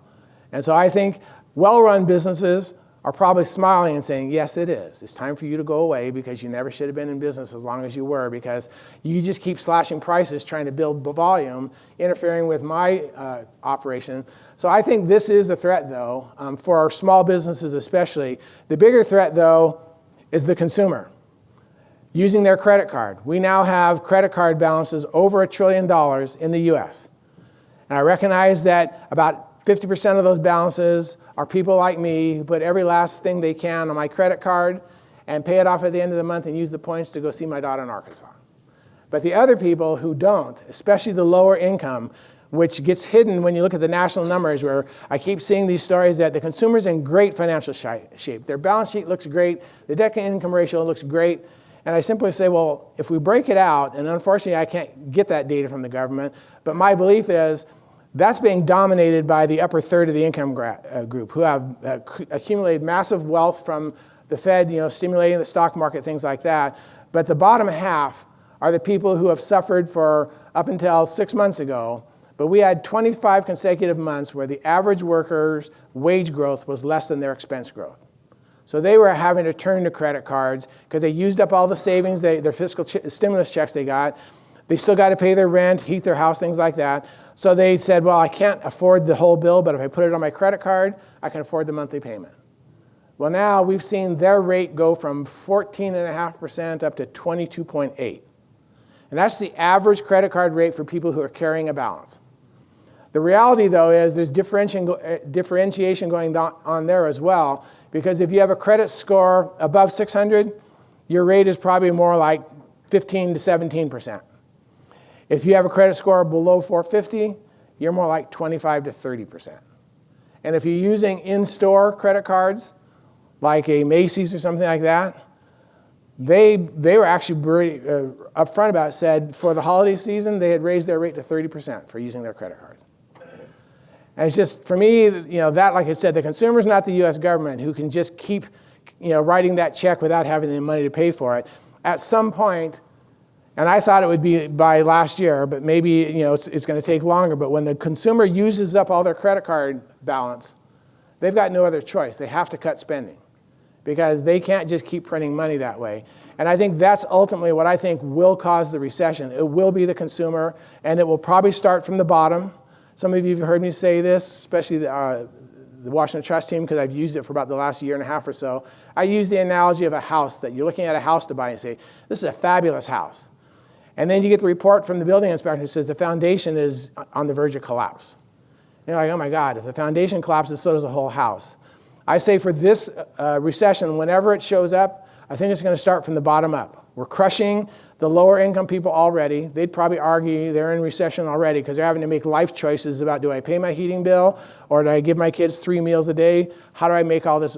And so I think well-run businesses are probably smiling and saying, yes, it is. It's time for you to go away because you never should have been in business as long as you were because you just keep slashing prices, trying to build volume, interfering with my operation. So I think this is a threat, though, for our small businesses especially. The bigger threat, though, is the consumer using their credit card. We now have credit card balances over $1 trillion in the U.S. And I recognize that about 50% of those balances are people like me who put every last thing they can on my credit card and pay it off at the end of the month and use the points to go see my daughter in Arkansas. But the other people who don't, especially the lower income, which gets hidden when you look at the national numbers where I keep seeing these stories that the consumer's in great financial shape. Their balance sheet looks great. The debt-to-income ratio looks great. And I simply say, well, if we break it out, and unfortunately I can't get that data from the government, but my belief is That's being dominated by the upper third of the income group who have accumulated massive wealth from the Fed, stimulating the stock market, things like that. But the bottom half are the people who have suffered for up until 6 months ago. But we had 25 consecutive months where the average worker's wage growth was less than their expense growth. So they were having to turn to credit cards because they used up all the savings, their fiscal stimulus checks they got. They still got to pay their rent, heat their house, things like that. So they said, well, I can't afford the whole bill, but if I put it on my credit card, I can afford the monthly payment. Well, now we've seen their rate go from 14.5% up to 22.8%. And that's the average credit card rate for people who are carrying a balance. The reality, though, is there's differentiation going on there as well, because if you have a credit score above 600, your rate is probably more like 15 to 17%. If you have a credit score below 450, you're more like 25 to 30%. And if you're using in-store credit cards, like a Macy's or something like that, they were actually very upfront about it, said for the holiday season, they had raised their rate to 30% for using their credit cards. And it's just, for me, that, like I said, the consumer's not the U.S. government who can just keep, writing that check without having the money to pay for it. At some point, and I thought it would be by last year, but maybe it's going to take longer. But when the consumer uses up all their credit card balance, they've got no other choice. They have to cut spending because they can't just keep printing money that way. And I think that's ultimately what I think will cause the recession. It will be the consumer, and it will probably start from the bottom. Some of you have heard me say this, especially the Washington Trust team, because I've used it for about the last year and a half or so. I use the analogy of a house, that you're looking at a house to buy and say, this is a fabulous house. And then you get the report from the building inspector who says the foundation is on the verge of collapse. You're like, oh my God, if the foundation collapses, so does the whole house. I say for this recession, whenever it shows up, I think it's going to start from the bottom up. We're crushing the lower income people already. They'd probably argue they're in recession already because they're having to make life choices about, do I pay my heating bill, or do I give my kids 3 meals a day? How do I make all this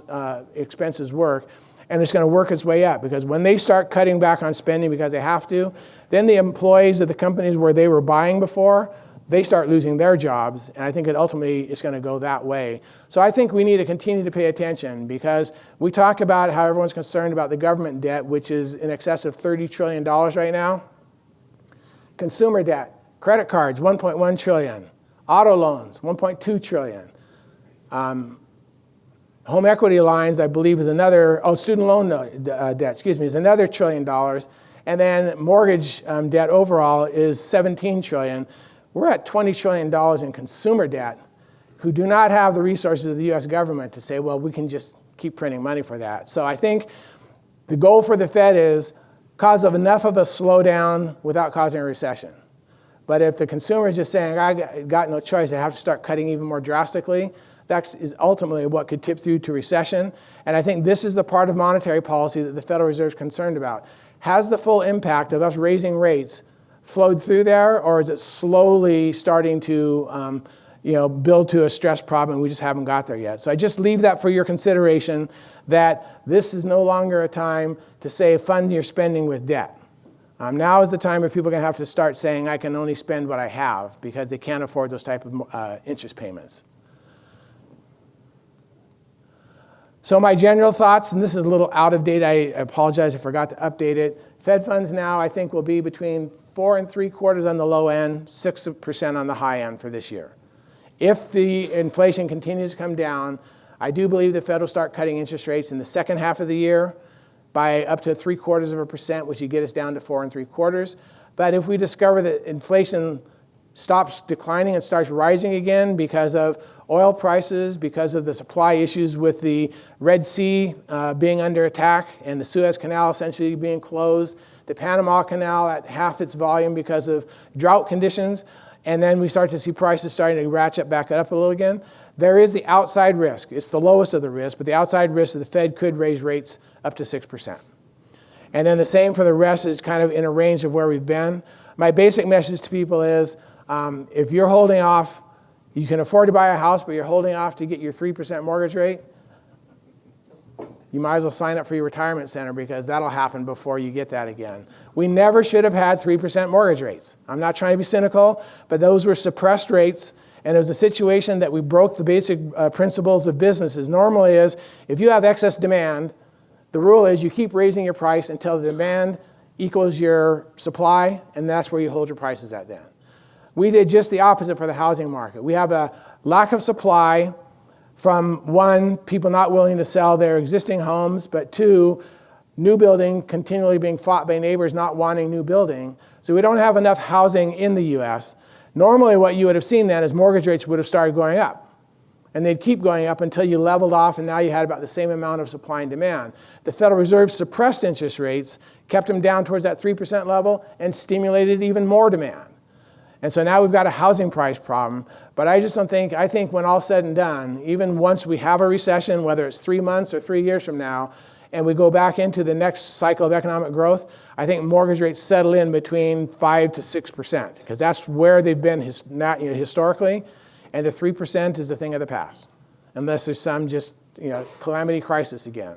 expenses work? And it's going to work its way up, because when they start cutting back on spending because they have to, then the employees of the companies where they were buying before, they start losing their jobs. And I think it ultimately is going to go that way. So I think we need to continue to pay attention, because we talk about how everyone's concerned about the government debt, which is in excess of $30 trillion right now. Consumer debt, credit cards, $1.1 trillion. Auto loans, $1.2 trillion. Home equity lines, I believe, is another, student loan debt, is another $1 trillion. And then mortgage debt overall is $17 trillion. We're at $20 trillion in consumer debt, who do not have the resources of the U.S. government to say, well, we can just keep printing money for that. So I think the goal for the Fed is cause of enough of a slowdown without causing a recession. But if the consumer is just saying, I got no choice, I have to start cutting even more drastically, that is ultimately what could tip through to recession. And I think this is the part of monetary policy that the Federal Reserve is concerned about. Has the full impact of us raising rates flowed through there, or is it slowly starting to build to a stress problem and we just haven't got there yet? So I just leave that for your consideration, that this is no longer a time to say fund your spending with debt. Now is the time where people are going to have to start saying, I can only spend what I have, because they can't afford those type of interest payments. So my general thoughts, and this is a little out of date, I apologize, I forgot to update it. Fed funds now, I think, will be between 4 3/4 on the low end, 6% on the high end for this year. If the inflation continues to come down, I do believe the Fed will start cutting interest rates in the second half of the year by up to 0.75%, which would get us down to 4 3/4. But if we discover that inflation stops declining and starts rising again because of oil prices, because of the supply issues with the Red Sea being under attack and the Suez Canal essentially being closed, the Panama Canal at half its volume because of drought conditions, and then we start to see prices starting to ratchet back up a little again, there is the outside risk. It's the lowest of the risk, but the outside risk that the Fed could raise rates up to 6%. And then the same for the rest is kind of in a range of where we've been. My basic message to people is, if you're holding off, you can afford to buy a house, but you're holding off to get your 3% mortgage rate, you might as well sign up for your retirement center, because that'll happen before you get that again. We never should have had 3% mortgage rates. I'm not trying to be cynical, but those were suppressed rates, And it was a situation that we broke the basic principles of businesses. Normally is, if you have excess demand, the rule is you keep raising your price until the demand equals your supply, and that's where you hold your prices at then. We did just the opposite for the housing market. We have a lack of supply from, one, people not willing to sell their existing homes, but two, new building continually being fought by neighbors not wanting new building. So we don't have enough housing in the U.S. Normally what you would have seen then is mortgage rates would have started going up. And they'd keep going up until you leveled off, and now you had about the same amount of supply and demand. The Federal Reserve suppressed interest rates, kept them down towards that 3% level, and stimulated even more demand. And so now we've got a housing price problem. But I just don't think, I think when all said and done, even once we have a recession, whether it's 3 months or 3 years from now, and we go back into the next cycle of economic growth, I think mortgage rates settle in between 5 to 6%, because that's where they've been historically. And the 3% is the thing of the past, unless there's some just calamity crisis again.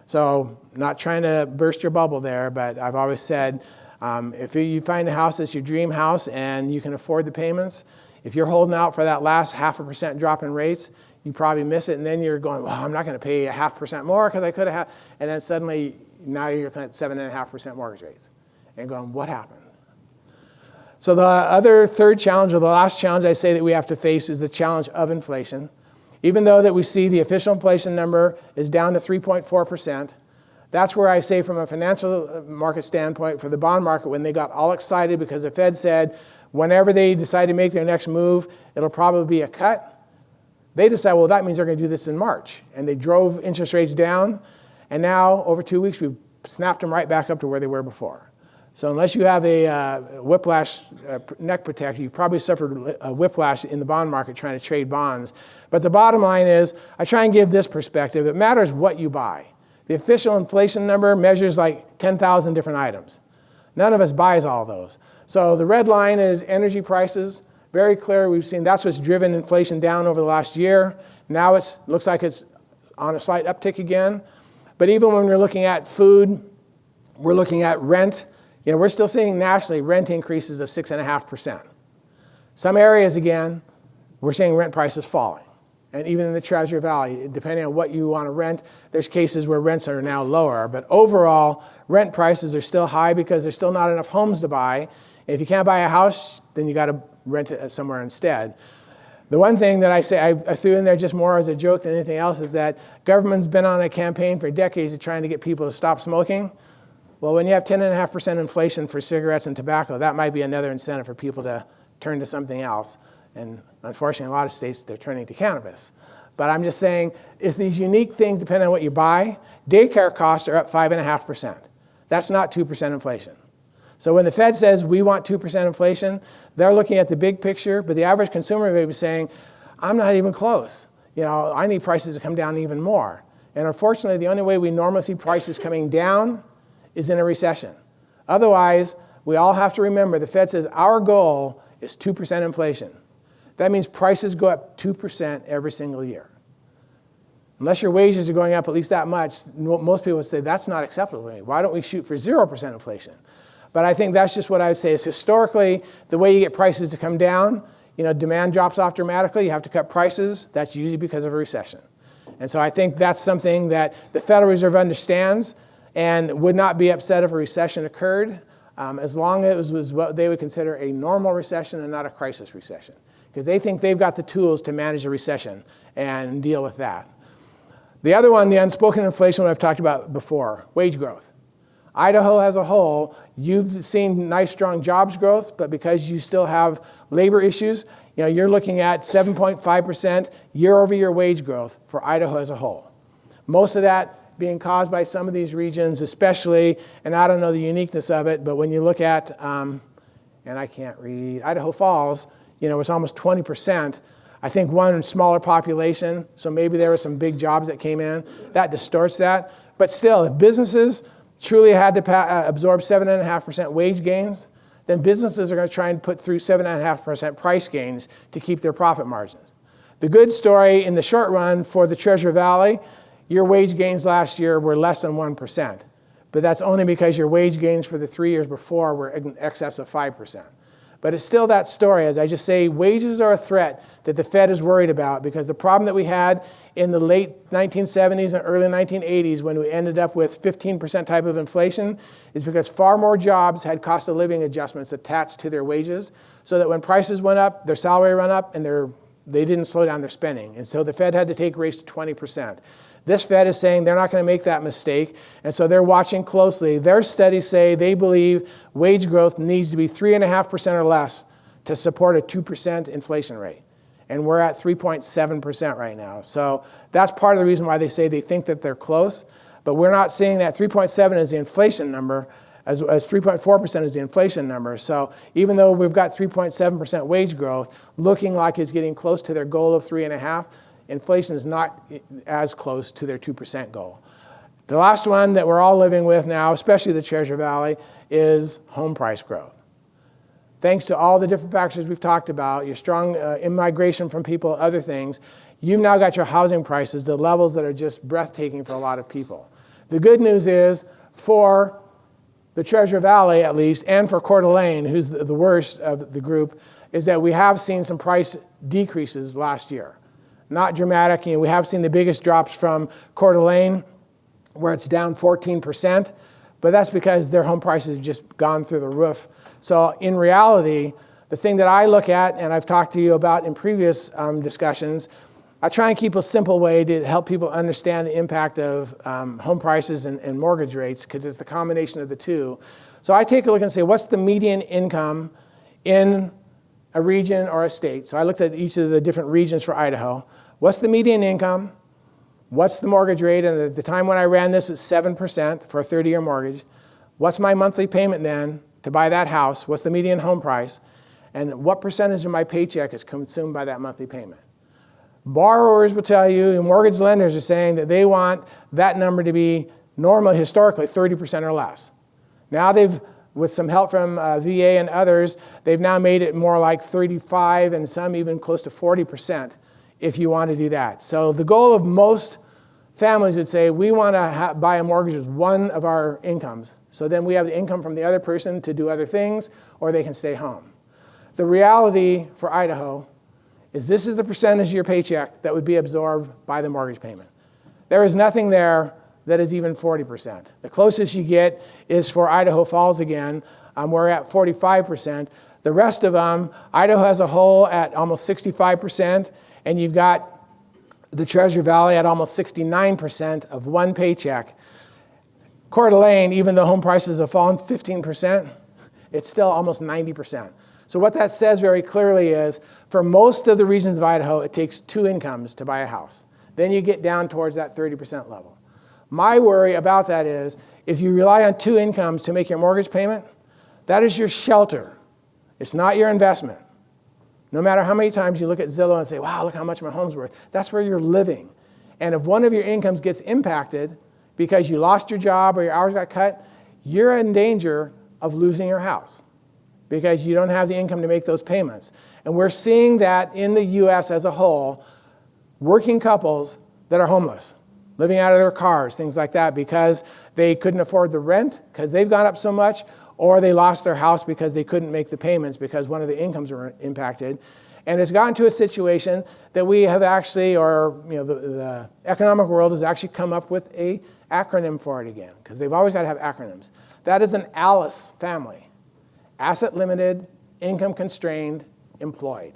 So not trying to burst your bubble there, but I've always said, if you find a house that's your dream house and you can afford the payments, if you're holding out for that last 0.5% drop in rates, you probably miss it, and then you're going, well, I'm not going to pay 0.5% more because I could have had, and then suddenly now you're looking at 7.5% mortgage rates, and going, what happened? So the other third challenge, or the last challenge I say that we have to face, is the challenge of inflation. Even though that we see the official inflation number is down to 3.4%, that's where I say from a financial market standpoint, for the bond market, when they got all excited because the Fed said whenever they decide to make their next move, it'll probably be a cut. They decide, well, that means they're going to do this in March. And they drove interest rates down. And now, over 2 weeks, we've snapped them right back up to where they were before. So unless you have a whiplash neck protector, you've probably suffered a whiplash in the bond market trying to trade bonds. But the bottom line is, I try and give this perspective. It matters what you buy. The official inflation number measures like 10,000 different items. None of us buys all those. So the red line is energy prices. Very clear, we've seen that's what's driven inflation down over the last year. Now it looks like it's on a slight uptick again. But even when we're looking at food, we're looking at rent. We're still seeing nationally rent increases of 6.5%. Some areas, again, we're seeing rent prices falling. And even in the Treasure Valley, depending on what you want to rent, there's cases where rents are now lower. But overall, rent prices are still high because there's still not enough homes to buy. And if you can't buy a house, then you got to rent it somewhere instead. The one thing that I say, I threw in there just more as a joke than anything else, is that government's been on a campaign for decades of trying to get people to stop smoking. Well, when you have 10.5% inflation for cigarettes and tobacco, that might be another incentive for people to turn to something else. And unfortunately, in a lot of states, they're turning to cannabis. But I'm just saying, it's these unique things depending on what you buy. Daycare costs are up 5.5%. That's not 2% inflation. So when the Fed says we want 2% inflation, they're looking at the big picture, but the average consumer may be saying, I'm not even close. I need prices to come down even more. And unfortunately, the only way we normally see prices coming down is in a recession. Otherwise, we all have to remember the Fed says our goal is 2% inflation. That means prices go up 2% every single year. Unless your wages are going up at least that much, most people would say that's not acceptable to me. Why don't we shoot for 0% inflation? But I think that's just what I would say is historically, the way you get prices to come down, demand drops off dramatically, you have to cut prices. That's usually because of a recession. And so I think that's something that the Federal Reserve understands and would not be upset if a recession occurred, as long as it was what they would consider a normal recession and not a crisis recession. Because they think they've got the tools to manage a recession and deal with that. The other one, the unspoken inflation, what I've talked about before, wage growth. Idaho as a whole, you've seen nice, strong jobs growth, but because you still have labor issues, you're looking at 7.5% year-over-year wage growth for Idaho as a whole. Most of that being caused by some of these regions, especially, and I don't know the uniqueness of it, but when you look at, and I can't read, Idaho Falls, it's almost 20%. I think one smaller population, so maybe there were some big jobs that came in. That distorts that. But still, if businesses truly had to absorb 7.5% wage gains, then businesses are going to try and put through 7.5% price gains to keep their profit margins. The good story in the short run for the Treasure Valley, your wage gains last year were less than 1%. But that's only because your wage gains for the 3 years before were in excess of 5%. But it's still that story. As I just say, wages are a threat that the Fed is worried about, because the problem that we had in the late 1970s and early 1980s, when we ended up with 15% type of inflation, is because far more jobs had cost of living adjustments attached to their wages, so that when prices went up, their salary went up, and they didn't slow down their spending. And so the Fed had to take rates to 20%. This Fed is saying they're not going to make that mistake, and so they're watching closely. Their studies say they believe wage growth needs to be 3.5% or less to support a 2% inflation rate. And we're at 3.7% right now. So that's part of the reason why they say they think that they're close. But we're not seeing that 3.7 is the inflation number, as 3.4% is the inflation number. So even though we've got 3.7% wage growth, looking like it's getting close to their goal of 3.5%, inflation is not as close to their 2% goal. The last one that we're all living with now, especially the Treasure Valley, is home price growth. Thanks to all the different factors we've talked about, your strong immigration from people, other things, you've now got your housing prices to levels that are just breathtaking for a lot of people. The good news is, for the Treasure Valley at least, and for Coeur d'Alene, who's the worst of the group, is that we have seen some price decreases last year. Not dramatic. We have seen the biggest drops from Coeur d'Alene, where it's down 14%, but that's because their home prices have just gone through the roof. So in reality, the thing that I look at, and I've talked to you about in previous discussions, I try and keep a simple way to help people understand the impact of home prices and mortgage rates, because it's the combination of the two. So I take a look and say, what's the median income in a region or a state? So I looked at each of the different regions for Idaho. What's the median income? What's the mortgage rate? And at the time when I ran this, it's 7% for a 30-year mortgage. What's my monthly payment then to buy that house? What's the median home price? And what percentage of my paycheck is consumed by that monthly payment? Borrowers will tell you, and mortgage lenders are saying that they want that number to be normally, historically, 30% or less. Now with some help from VA and others, they've now made it more like 35 and some even close to 40% if you want to do that. So the goal of most families would say, we want to buy a mortgage with one of our incomes. So then we have the income from the other person to do other things, or they can stay home. The reality for Idaho is this is the percentage of your paycheck that would be absorbed by the mortgage payment. There is nothing there that is even 40%. The closest you get is for Idaho Falls again. We're at 45%. The rest of them, Idaho as a whole at almost 65%, and you've got the Treasure Valley at almost 69% of one paycheck. Coeur d'Alene, even though home prices have fallen 15%, it's still almost 90%. So what that says very clearly is, for most of the regions of Idaho, it takes two incomes to buy a house. Then you get down towards that 30% level. My worry about that is, if you rely on two incomes to make your mortgage payment, that is your shelter. It's not your investment. No matter how many times you look at Zillow and say, wow, look how much my home's worth, that's where you're living. And if one of your incomes gets impacted because you lost your job or your hours got cut, you're in danger of losing your house because you don't have the income to make those payments. And we're seeing that in the U.S. as a whole, working couples that are homeless, living out of their cars, things like that, because they couldn't afford the rent because they've gone up so much, or they lost their house because they couldn't make the payments because one of the incomes were impacted. And it's gotten to a situation that we have actually, or the economic world has actually come up with an acronym for it again, because they've always got to have acronyms. That is an ALICE family. Asset limited, income constrained, employed.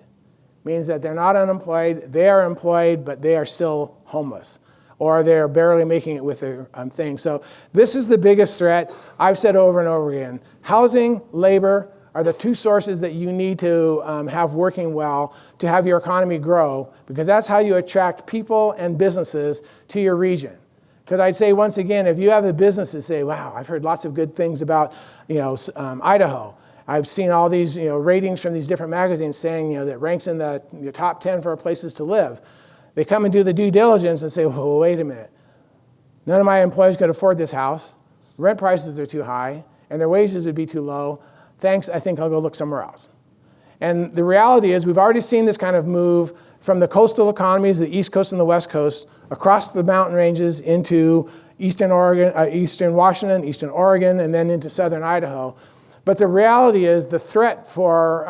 Means that they're not unemployed, they are employed, but they are still homeless, or they're barely making it with their thing. So this is the biggest threat. I've said over and over again, housing, labor are the two sources that you need to have working well to have your economy grow, because that's how you attract people and businesses to your region. Because I'd say, once again, if you have a business that say, wow, I've heard lots of good things about Idaho. I've seen all these ratings from these different magazines saying that ranks in the top 10 for places to live. They come and do the due diligence and say, well, wait a minute. None of my employees could afford this house. Rent prices are too high, and their wages would be too low. Thanks, I think I'll go look somewhere else. And the reality is, we've already seen this kind of move from the coastal economies, the East Coast and the West Coast, across the mountain ranges into eastern Washington, eastern Oregon, and then into southern Idaho. But the reality is the threat for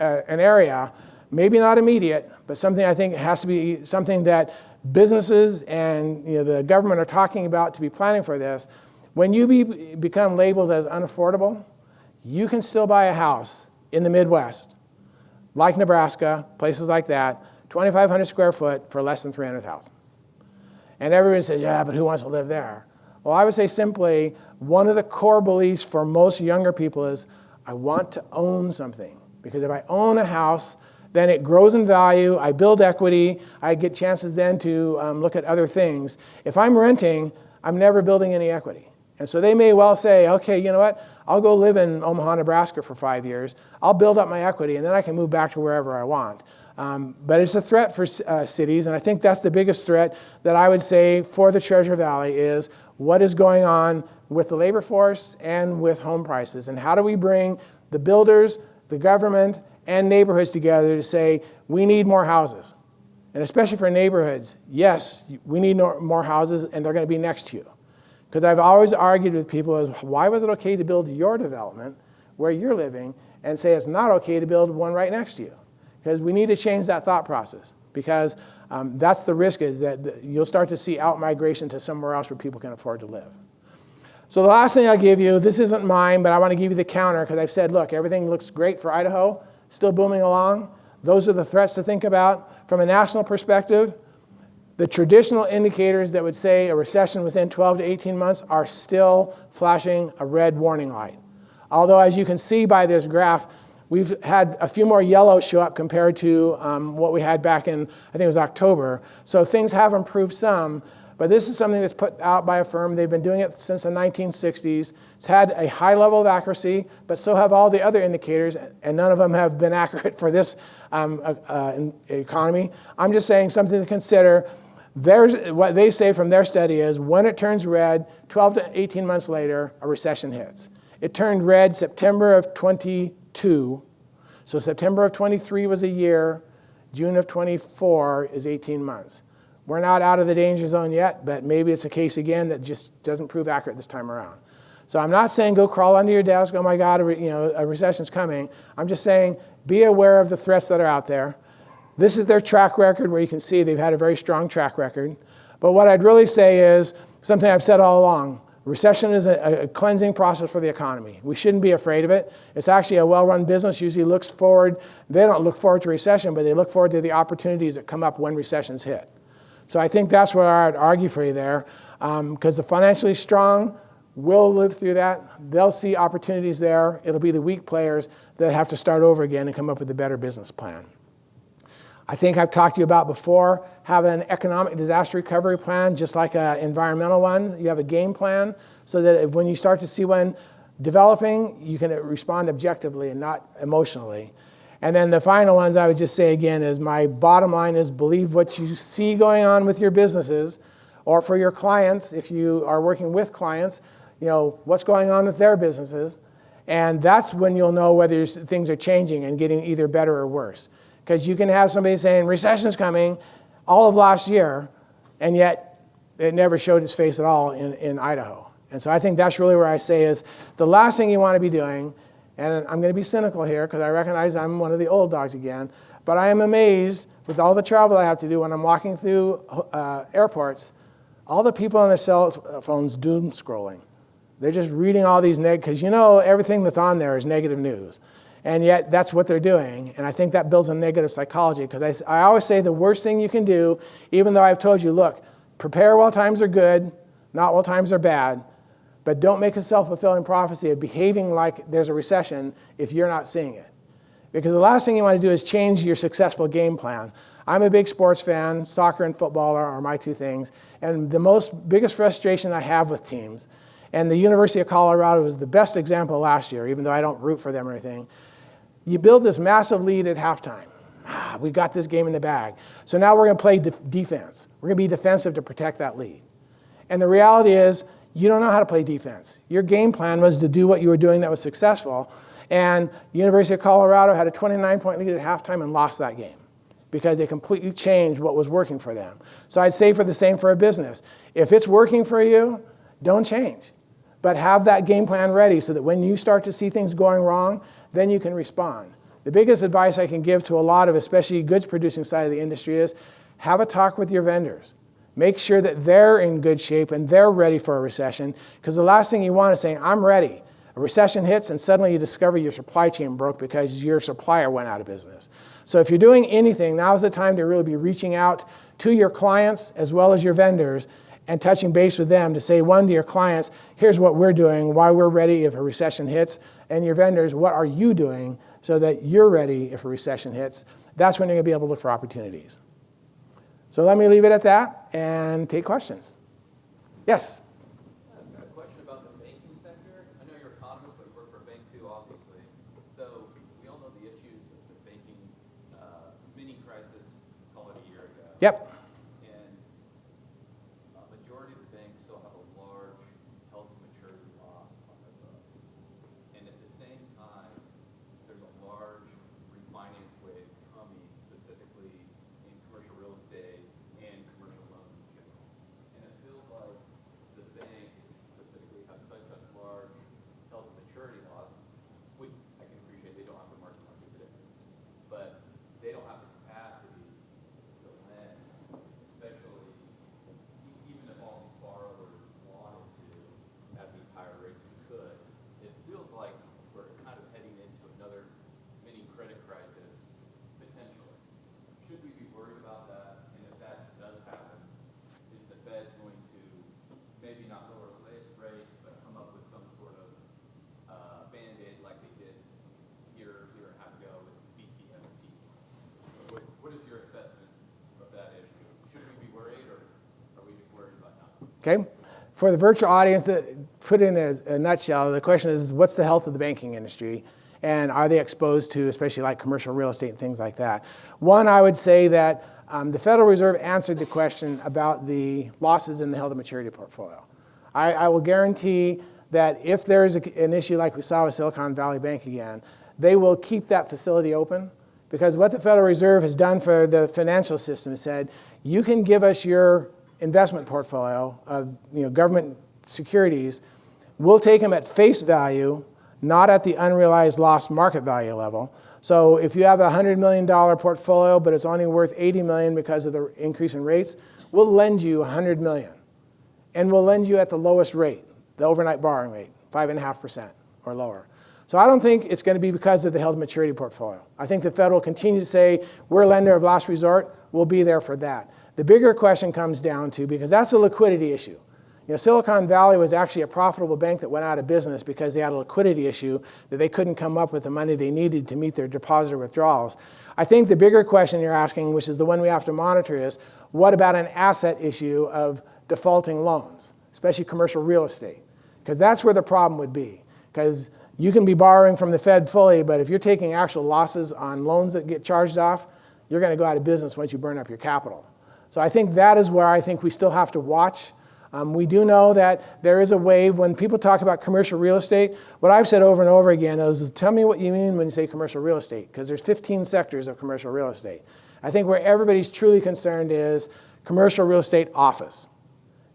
an area, maybe not immediate, but something I think has to be something that businesses and the government are talking about to be planning for this. When you become labeled as unaffordable, you can still buy a house in the Midwest, like Nebraska, places like that, 2,500 square foot for less than $300,000. And everybody says, yeah, but who wants to live there? Well, I would say simply, one of the core beliefs for most younger people is, I want to own something. Because if I own a house, then it grows in value, I build equity, I get chances then to look at other things. If I'm renting, I'm never building any equity. And so they may well say, okay, you know what, I'll go live in Omaha, Nebraska for 5 years, I'll build up my equity, and then I can move back to wherever I want. But it's a threat for cities, and I think that's the biggest threat that I would say for the Treasure Valley is what is going on with the labor force and with home prices, and how do we bring the builders, the government, and neighborhoods together to say, we need more houses. And especially for neighborhoods, yes, we need more houses, and they're going to be next to you. Because I've always argued with people is, why was it okay to build your development where you're living and say it's not okay to build one right next to you? Because we need to change that thought process, because that's the risk, is that you'll start to see out-migration to somewhere else where people can afford to live. So the last thing I'll give you, this isn't mine, but I want to give you the counter, because I've said, look, everything looks great for Idaho, still booming along. Those are the threats to think about. From a national perspective, the traditional indicators that would say a recession within 12 to 18 months are still flashing a red warning light. Although, as you can see by this graph, we've had a few more yellows show up compared to what we had back in, I think it was October. So things have improved some, but this is something that's put out by a firm. They've been doing it since the 1960s. It's had a high level of accuracy, but so have all the other indicators, and none of them have been accurate for this economy. I'm just saying something to consider. What they say from their study is when it turns red, 12 to 18 months later, a recession hits. It turned red September of 22. So September of 23 was a year. June of 24 is 18 months. We're not out of the danger zone yet, but maybe it's a case again that just doesn't prove accurate this time around. So I'm not saying go crawl under your desk, oh my God, a recession's coming. I'm just saying be aware of the threats that are out there. This is their track record, where you can see they've had a very strong track record. But what I'd really say is something I've said all along. Recession is a cleansing process for the economy. We shouldn't be afraid of it. It's actually a well-run business usually looks forward. They don't look forward to recession, but they look forward to the opportunities that come up when recessions hit. So I think that's what I'd argue for you there, because the financially strong will live through that. They'll see opportunities there. It'll be the weak players that have to start over again and come up with a better business plan. I think I've talked to you about before, have an economic disaster recovery plan, just like an environmental one. You have a game plan so that when you start to see one developing, you can respond objectively and not emotionally. And then the final ones I would just say again is my bottom line is believe what you see going on with your businesses, or for your clients, if you are working with clients, what's going on with their businesses. And that's when you'll know whether things are changing and getting either better or worse. Because you can have somebody saying, recession's coming all of last year, and yet it never showed its face at all in Idaho. And so I think that's really where I say is the last thing you want to be doing, and I'm going to be cynical here because I recognize I'm one of the old dogs again, but I am amazed with all the travel I have to do when I'm walking through airports, all the people on their cell phones doom scrolling. They're just reading all these because everything that's on there is negative news. And yet that's what they're doing. And I think that builds a negative psychology, because I always say the worst thing you can do, even though I've told you, look, prepare while times are good, not while times are bad, but don't make a self-fulfilling prophecy of behaving like there's a recession if you're not seeing it. Because the last thing you want to do is change your successful game plan. I'm a big sports fan. Soccer and football are my two things. And the biggest frustration I have with teams, and the University of Colorado was the best example last year, even though I don't root for them or anything. You build this massive lead at halftime. We got this game in the bag. So now we're going to play defense. We're going to be defensive to protect that lead. And the reality is, you don't know how to play defense. Your game plan was to do what you were doing that was successful. And University of Colorado had a 29-point lead at halftime and lost that game because they completely changed what was working for them. So I'd say for the same for a business. If it's working for you, don't change. But have that game plan ready so that when you start to see things going wrong, then you can respond. The biggest advice I can give to a lot of, especially goods producing side of the industry, is have a talk with your vendors. Make sure that they're in good shape and they're ready for a recession, because the last thing you want is saying, I'm ready. A recession hits and suddenly you discover your supply chain broke because your supplier went out of business. So if you're doing anything, now's the time to really be reaching out to your clients as well as your vendors and touching base with them to say, one, to your clients, here's what we're doing, why we're ready if a recession hits, and your vendors, what are you doing so that you're ready if a recession hits. That's when you're going to be able to look for opportunities. So let me leave it at that and take questions. Yes? I've got a question about the banking sector. I know you're an economist, but you work for a bank too, obviously. So we all know the issues of the banking mini crisis, call it a year ago. Yep. And a majority of the banks still have a large held to maturity loss on their books. And at the same time, there's a large refinance wave coming, specifically in commercial real estate and commercial loans in general. And it feels like the banks specifically have such a large held to maturity loss, which I can appreciate they don't have the market today, but they don't have the capacity to lend, especially even if all these borrowers wanted to at these higher rates and could. It feels like we're kind of heading into another mini credit crisis potentially. Should we be worried about that? And if that does happen, is the Fed going to maybe not lower rates, but come up with some sort of band-aid like they did year and a half ago with BTFP? What is your assessment of that issue? Should we be worried, or are we just worried about nothing? Okay. For the virtual audience, put in a nutshell, the question is, what's the health of the banking industry? And are they exposed to, especially like commercial real estate and things like that? One, I would say that the Federal Reserve answered the question about the losses in the held to maturity portfolio. I will guarantee that if there is an issue like we saw with Silicon Valley Bank again, they will keep that facility open, because what the Federal Reserve has done for the financial system is said, you can give us your investment portfolio of government securities. We'll take them at face value, not at the unrealized lost market value level. So if you have a $100 million portfolio, but it's only worth $80 million because of the increase in rates, we'll lend you $100 million. And we'll lend you at the lowest rate, the overnight borrowing rate, 5.5% or lower. So I don't think it's going to be because of the held maturity portfolio. I think the Fed will continue to say, we're a lender of last resort, we'll be there for that. The bigger question comes down to, because that's a liquidity issue. Silicon Valley was actually a profitable bank that went out of business because they had a liquidity issue that they couldn't come up with the money they needed to meet their depositor withdrawals. I think the bigger question you're asking, which is the one we have to monitor, is what about an asset issue of defaulting loans, especially commercial real estate? Because that's where the problem would be. Because you can be borrowing from the Fed fully, but if you're taking actual losses on loans that get charged off, you're going to go out of business once you burn up your capital. So I think that is where I think we still have to watch. We do know that there is a wave. When people talk about commercial real estate, what I've said over and over again is, tell me what you mean when you say commercial real estate, because there's 15 sectors of commercial real estate. I think where everybody's truly concerned is commercial real estate office,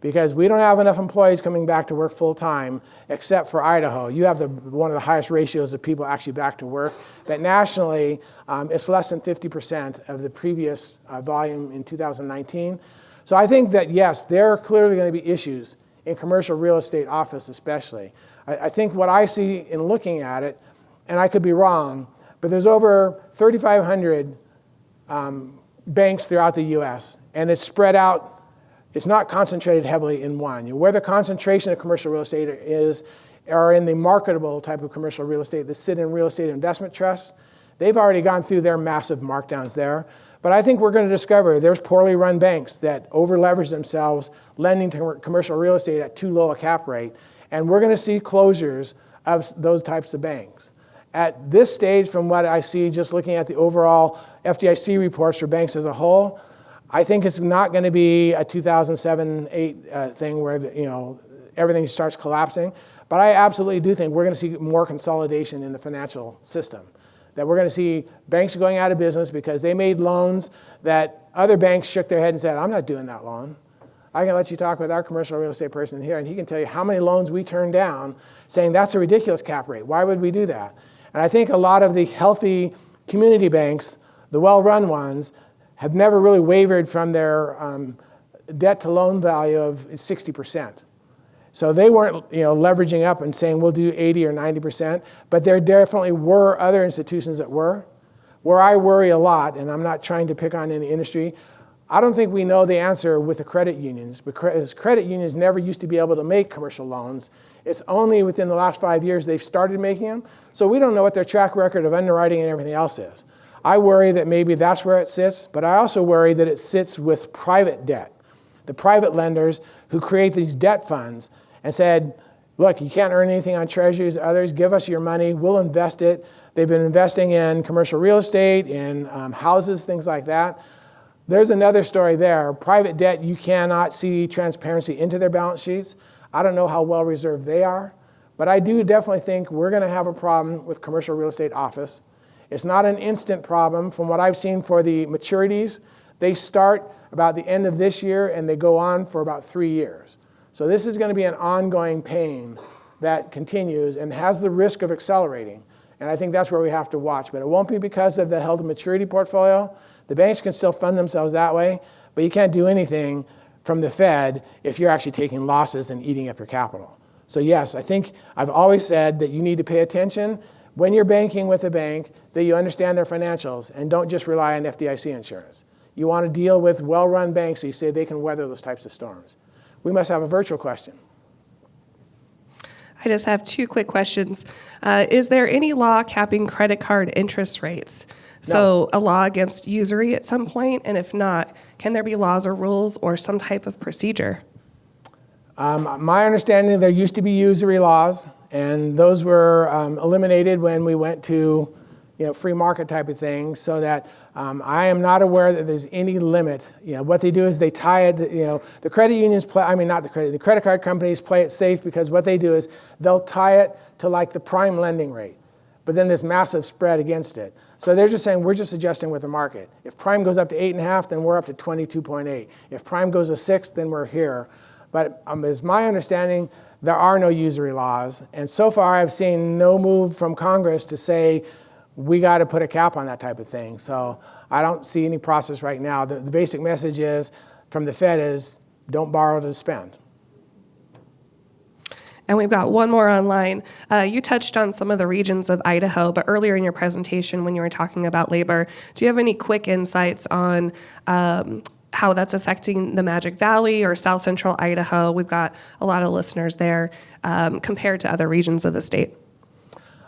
because we don't have enough employees coming back to work full time, except for Idaho. You have one of the highest ratios of people actually back to work, but nationally, it's less than 50% of the previous volume in 2019. So I think that, yes, there are clearly going to be issues in commercial real estate office especially. I think what I see in looking at it, and I could be wrong, but there's over 3,500 banks throughout the U.S., and it's spread out. It's not concentrated heavily in one. Where the concentration of commercial real estate are in the marketable type of commercial real estate that sit in real estate investment trusts. They've already gone through their massive markdowns there. But I think we're going to discover there's poorly run banks that over-leverage themselves, lending to commercial real estate at too low a cap rate. And we're going to see closures of those types of banks. At this stage, from what I see, just looking at the overall FDIC reports for banks as a whole, I think it's not going to be a 2007-8 thing where everything starts collapsing. But I absolutely do think we're going to see more consolidation in the financial system. That we're going to see banks going out of business because they made loans that other banks shook their head and said, I'm not doing that loan. I can let you talk with our commercial real estate person here, and he can tell you how many loans we turn down saying that's a ridiculous cap rate. Why would we do that? And I think a lot of the healthy community banks, the well-run ones, have never really wavered from their debt to loan value of 60%. So they weren't leveraging up and saying we'll do 80 or 90%, but there definitely were other institutions that were. Where I worry a lot, and I'm not trying to pick on any industry, I don't think we know the answer with the credit unions, because credit unions never used to be able to make commercial loans. It's only within the last 5 years they've started making them, so we don't know what their track record of underwriting and everything else is. I worry that maybe that's where it sits, but I also worry that it sits with private debt. The private lenders who create these debt funds and said, look, you can't earn anything on treasuries, others, give us your money, we'll invest it. They've been investing in commercial real estate, in houses, things like that. There's another story there. Private debt, you cannot see transparency into their balance sheets. I don't know how well reserved they are, but I do definitely think we're going to have a problem with commercial real estate office. It's not an instant problem. From what I've seen for the maturities, they start about the end of this year and they go on for about 3 years. So this is going to be an ongoing pain that continues and has the risk of accelerating. And I think that's where we have to watch. But it won't be because of the held to maturity portfolio. The banks can still fund themselves that way, but you can't do anything from the Fed if you're actually taking losses and eating up your capital. So yes, I think I've always said that you need to pay attention when you're banking with a bank, that you understand their financials and don't just rely on FDIC insurance. You want to deal with well-run banks so you say they can weather those types of storms. We must have a virtual question. I just have 2 quick questions. Is there any law capping credit card interest rates? So a law against usury at some point? And if not, can there be laws or rules or some type of procedure? My understanding, there used to be usury laws, and those were eliminated when we went to free market type of things, so that I am not aware that there's any limit. What they do is they tie it, the credit unions play, the credit card companies play it safe, because what they do is they'll tie it to like the prime lending rate, but then there's massive spread against it. So they're just saying, we're just adjusting with the market. If prime goes up to 8.5, then we're up to 22.8. If prime goes to 6, then we're here. But as my understanding, there are no usury laws. And so far, I've seen no move from Congress to say, we got to put a cap on that type of thing. So I don't see any process right now. The basic message is from the Fed is, don't borrow to spend. And we've got one more online. You touched on some of the regions of Idaho, but earlier in your presentation when you were talking about labor, do you have any quick insights on how that's affecting the Magic Valley or South Central Idaho? We've got a lot of listeners there compared to other regions of the state.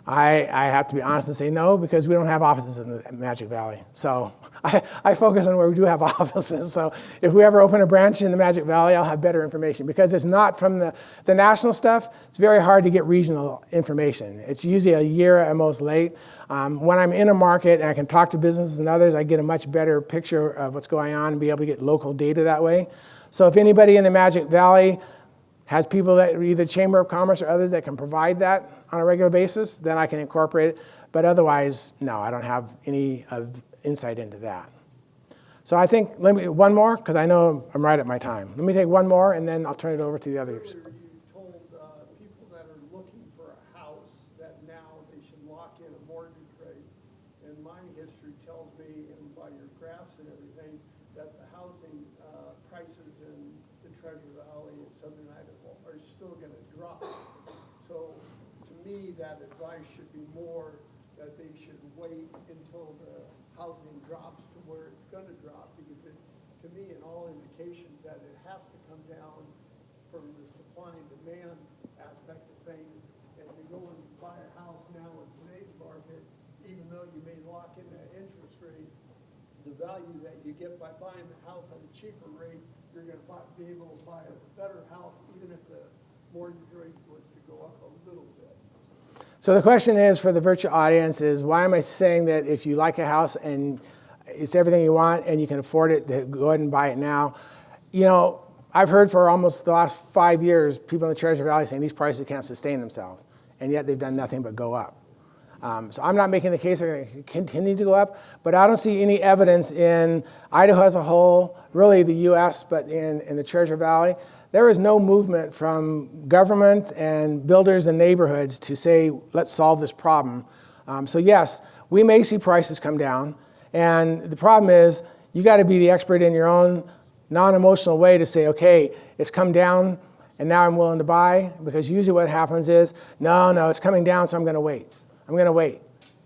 I have to be honest and say no, because we don't have offices in the Magic Valley. So I focus on where we do have offices. So if we ever open a branch in the Magic Valley, I'll have better information. Because it's not from the national stuff, it's very hard to get regional information. It's usually a year at most late. When I'm in a market and I can talk to businesses and others, I get a much better picture of what's going on and be able to get local data that way. So if anybody in the Magic Valley has people that either Chamber of Commerce or others that can provide that on a regular basis, then I can incorporate it. But otherwise, no, I don't have any insight into that. So I think, one more, because I know I'm right at my time. Let me take one more, and then I'll turn it over to the others. Earlier you told people that are looking for a house that now they should lock in a mortgage rate. And my history tells me, and by your graphs and everything, that the housing prices in the Treasure Valley and Southern Idaho are still going to drop. So to me, that advice should be more that they should wait until the housing drops to where it's going to drop, because it's, to me, in all indications that it has to come down from the supply and demand aspect of things. And to go and buy a house now in today's market, even though you may lock in that interest rate, the value that you get by buying the house at a cheaper rate, you're going to be able to buy a better house, even if the mortgage rate was to go up a little bit. So the question is, for the virtual audience, is why am I saying that if you like a house and it's everything you want and you can afford it, to go ahead and buy it now? I've heard for almost the last 5 years, people in the Treasure Valley saying these prices can't sustain themselves, and yet they've done nothing but go up. So I'm not making the case they're going to continue to go up, but I don't see any evidence in Idaho as a whole, really the U.S., but in the Treasure Valley. There is no movement from government and builders and neighborhoods to say, let's solve this problem. So yes, we may see prices come down, and the problem is you got to be the expert in your own non-emotional way to say, okay, it's come down, and now I'm willing to buy, because usually what happens is, no, it's coming down, so I'm going to wait. I'm going to wait.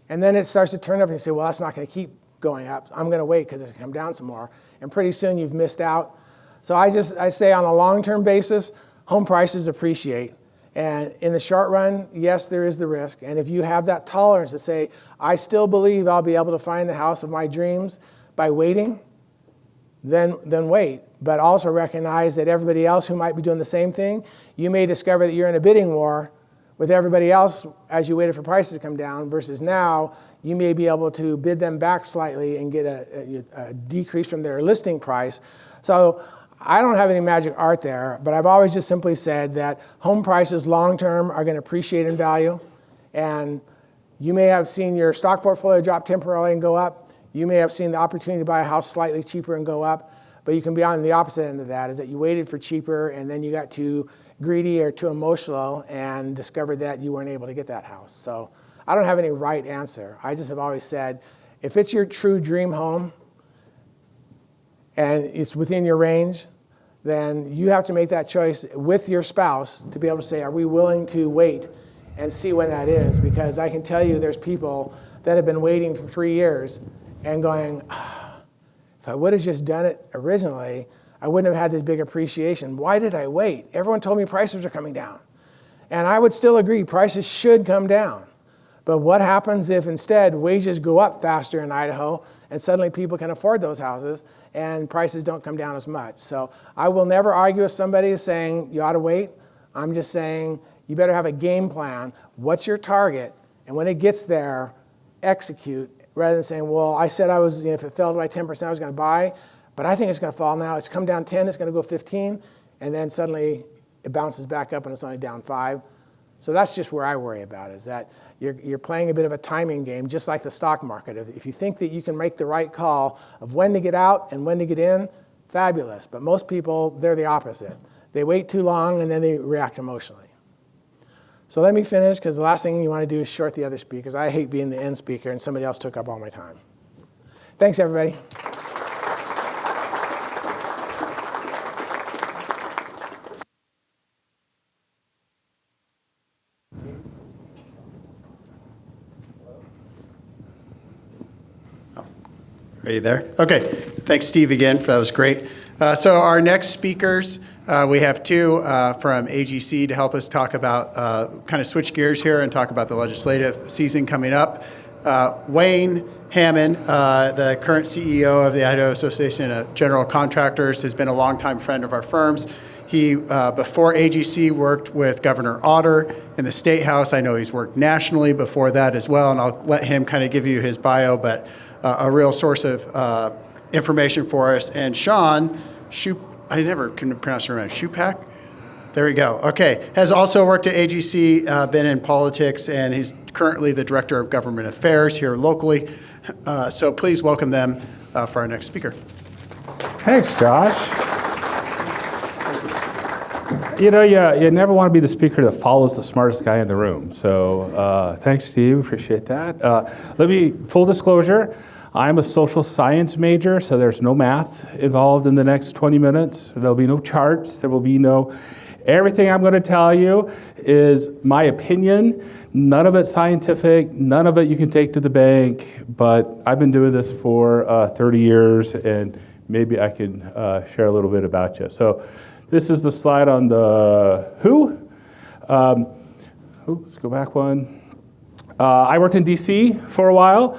And then it starts to turn up and you say, well, that's not going to keep going up. I'm going to wait because it's going to come down some more. And pretty soon you've missed out. So I say on a long-term basis, home prices appreciate. And in the short run, yes, there is the risk. And if you have that tolerance to say, I still believe I'll be able to find the house of my dreams by waiting, then wait. But also recognize that everybody else who might be doing the same thing, you may discover that you're in a bidding war with everybody else as you waited for prices to come down, versus now you may be able to bid them back slightly and get a decrease from their listing price. So I don't have any magic art there, but I've always just simply said that home prices long-term are going to appreciate in value. And you may have seen your stock portfolio drop temporarily and go up. You may have seen the opportunity to buy a house slightly cheaper and go up. But you can be on the opposite end of that, is that you waited for cheaper and then you got too greedy or too emotional and discovered that you weren't able to get that house. So I don't have any right answer. I just have always said, if it's your true dream home and it's within your range, then you have to make that choice with your spouse to be able to say, are we willing to wait and see when that is? Because I can tell you there's people that have been waiting for 3 years and going, if I would have just done it originally, I wouldn't have had this big appreciation. Why did I wait? Everyone told me prices are coming down. And I would still agree, prices should come down. But what happens if instead wages go up faster in Idaho and suddenly people can afford those houses and prices don't come down as much? So I will never argue with somebody saying you ought to wait. I'm just saying you better have a game plan. What's your target? And when it gets there, execute, rather than saying, well, I said I was, if it fell by 10%, I was going to buy. But I think it's going to fall now. It's come down 10, it's going to go 15, and then suddenly it bounces back up and it's only down 5. So that's just where I worry about, is that you're playing a bit of a timing game, just like the stock market. If you think that you can make the right call of when to get out and when to get in, fabulous. But most people, they're the opposite. They wait too long and then they react emotionally. So let me finish, because the last thing you want to do is short the other speakers. I hate being the end speaker and somebody else took up all my time. Thanks, everybody. Are you there? Okay. Thanks, Steve, again. That was great. So our next speakers, we have two from AGC to help us talk about, kind of switch gears here and talk about the legislative season coming up. Wayne Hammon, the current CEO of the Idaho Association of General Contractors, has been a longtime friend of our firm's. He, before AGC, worked with Governor Otter in the State House. I know he's worked nationally before that as well, and I'll let him kind of give you his bio, but a real source of information for us. And Sean, I never can pronounce your name, Schupack? There we go. Okay. Has also worked at AGC, been in politics, and he's currently the Director of Government Affairs here locally. So please welcome them for our next speaker. Thanks, Josh. You know, you never want to be the speaker that follows the smartest guy in the room. So thanks, Steve. Appreciate that. Full disclosure, I'm a social science major, so there's no math involved in the next 20 minutes. There'll be no charts. There will be no... Everything I'm going to tell you is my opinion. None of it's scientific. None of it you can take to the bank. But I've been doing this for 30 years, and maybe I can share a little bit about you. So this is the slide on the who. Let's go back one. I worked in D.C. for a while.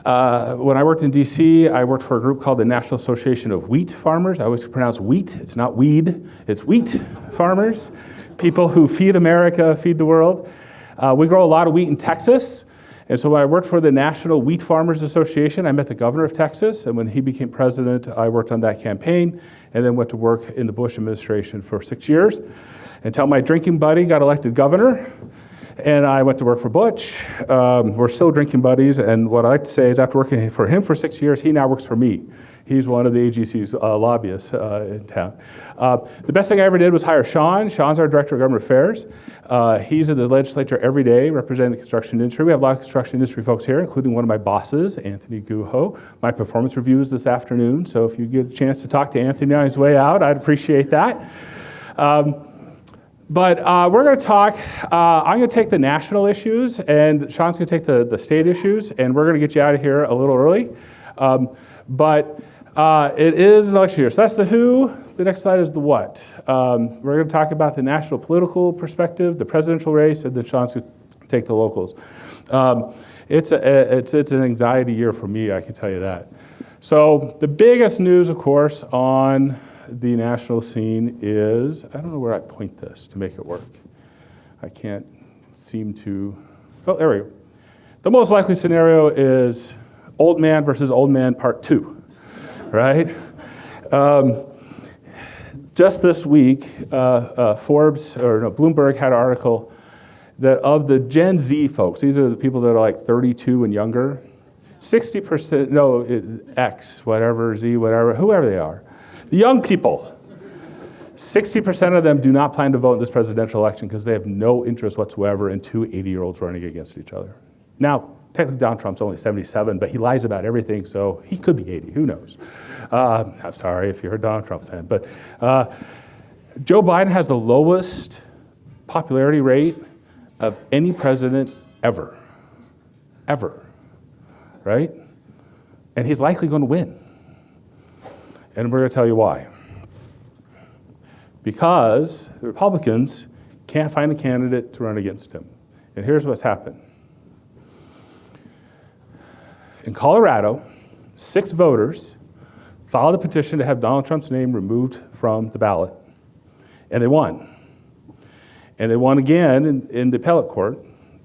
When I worked in D.C., I worked for a group called the National Association of Wheat Farmers. I always pronounce wheat. It's not weed. It's wheat farmers, people who feed America, feed the world. We grow a lot of wheat in Texas. And so when I worked for the National Wheat Farmers Association, I met the governor of Texas. And when he became president, I worked on that campaign and then went to work in the Bush administration for 6 years until my drinking buddy got elected governor. and I went to work for Butch. We're still drinking buddies, and what I like to say is after working for him for 6 years, he now works for me. He's one of the AGC's lobbyists in town. The best thing I ever did was hire Sean. Sean's our Director of Government Affairs. He's in the legislature every day representing the construction industry. We have a lot of construction industry folks here, including one of my bosses, Anthony Guho. My performance review is this afternoon, so if you get a chance to talk to Anthony on his way out, I'd appreciate that. But we're going to talk, I'm going to take the national issues, and Sean's going to take the state issues, and we're going to get you out of here a little early. But it is an election year. So that's the who. The next slide is the what. We're going to talk about the national political perspective, the presidential race, and then Sean's going to take the locals. It's an anxiety year for me, I can tell you that. So the biggest news, of course, on the national scene is, I don't know where I point this to make it work. I can't seem to, oh, there we go. The most likely scenario is old man versus old man part 2. Right? Just this week, Bloomberg had an article that of the Gen Z folks, these are the people that are like 32 and younger, 60%, no, X, whatever, Z, whatever, whoever they are, the young people, 60% of them do not plan to vote in this presidential election because they have no interest whatsoever in two 80-year-olds running against each other. Now, technically, Donald Trump's only 77, but he lies about everything, so he could be 80. Who knows? I'm sorry if you're a Donald Trump fan. But Joe Biden has the lowest popularity rate of any president ever. Ever. Right? And he's likely going to win. And we're going to tell you why. Because the Republicans can't find a candidate to run against him. And here's what's happened. In Colorado, 6 voters filed a petition to have Donald Trump's name removed from the ballot, and they won. And they won again in the appellate court,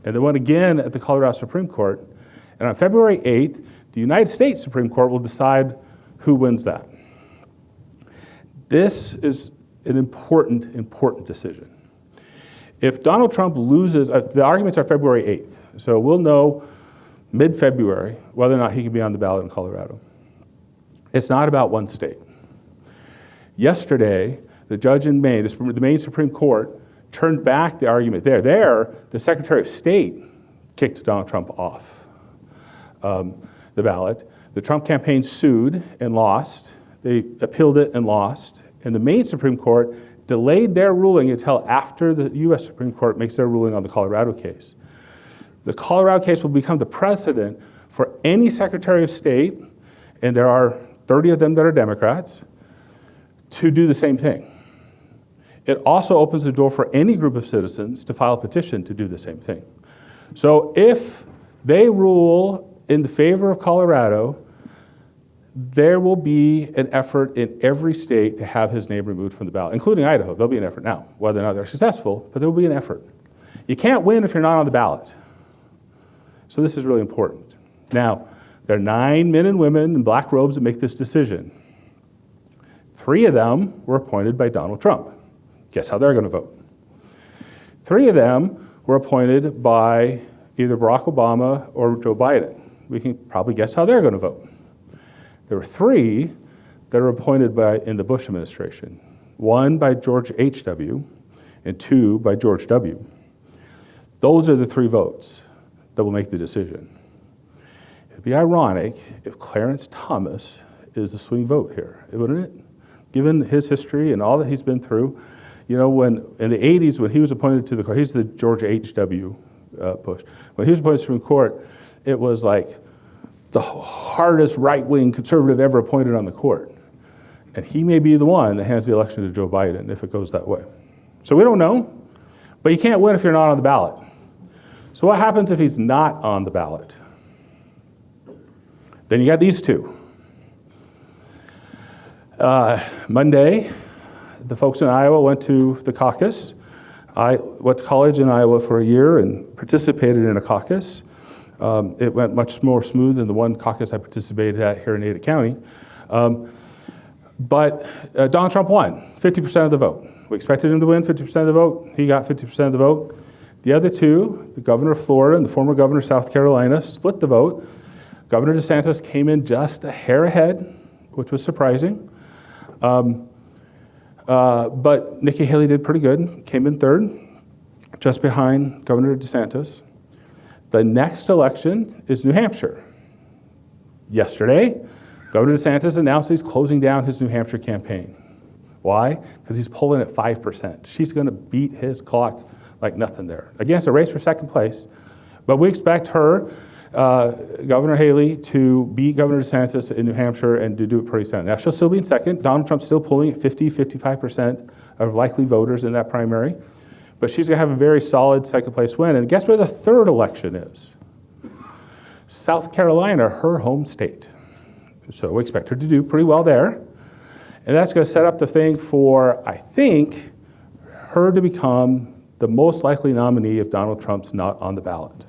and they won again at the Colorado Supreme Court. And on February 8th, the United States Supreme Court will decide who wins that. This is an important, important decision. If Donald Trump loses, the arguments are February 8th, so we'll know mid-February whether or not he can be on the ballot in Colorado. It's not about one state. Yesterday, the judge in Maine, the Maine Supreme Court, turned back the argument there. There, the Secretary of State kicked Donald Trump off the ballot. The Trump campaign sued and lost. They appealed it and lost. And the Maine Supreme Court delayed their ruling until after the U.S. Supreme Court makes their ruling on the Colorado case. The Colorado case will become the precedent for any Secretary of State, and there are 30 of them that are Democrats, to do the same thing. It also opens the door for any group of citizens to file a petition to do the same thing. So if they rule in the favor of Colorado, there will be an effort in every state to have his name removed from the ballot, including Idaho. There'll be an effort now, whether or not they're successful, but there will be an effort. You can't win if you're not on the ballot. So this is really important. Now, there are 9 men and women in black robes that make this decision. 3 of them were appointed by Donald Trump. Guess how they're going to vote? 3 of them were appointed by either Barack Obama or Joe Biden. We can probably guess how they're going to vote. There were 3 that were appointed in the Bush administration. 1 by George H.W. and 2 by George W. Those are the 3 votes that will make the decision. It'd be ironic if Clarence Thomas is the swing vote here, wouldn't it? Given his history and all that he's been through, you know, when in the 80s when he was appointed to the court, he's the George H.W. Bush. When he was appointed to the Supreme Court, it was like the hardest right-wing conservative ever appointed on the court. And he may be the one that hands the election to Joe Biden if it goes that way. So we don't know, but you can't win if you're not on the ballot. So what happens if he's not on the ballot? Then you got these 2. Monday, the folks in Iowa went to the caucus. I went to college in Iowa for a year and participated in a caucus. It went much more smooth than the one caucus I participated at here in Ada County. But Donald Trump won 50% of the vote. We expected him to win 50% of the vote. He got 50% of the vote. The other two, the governor of Florida and the former governor of South Carolina, split the vote. Governor DeSantis came in just a hair ahead, which was surprising. But Nikki Haley did pretty good, came in third, just behind Governor DeSantis. The next election is New Hampshire. Yesterday, Governor DeSantis announced he's closing down his New Hampshire campaign. Why? Because he's polling at 5%. She's going to beat his clock like nothing there. Again, it's a race for second place, but we expect her, Governor Haley, to beat Governor DeSantis in New Hampshire and to do it pretty soon. Now, she'll still be in second. Donald Trump's still polling at 55% of likely voters in that primary, but she's going to have a very solid second place win. And guess where the third election is? South Carolina, her home state. So we expect her to do pretty well there. And that's going to set up the thing for, I think, her to become the most likely nominee if Donald Trump's not on the ballot.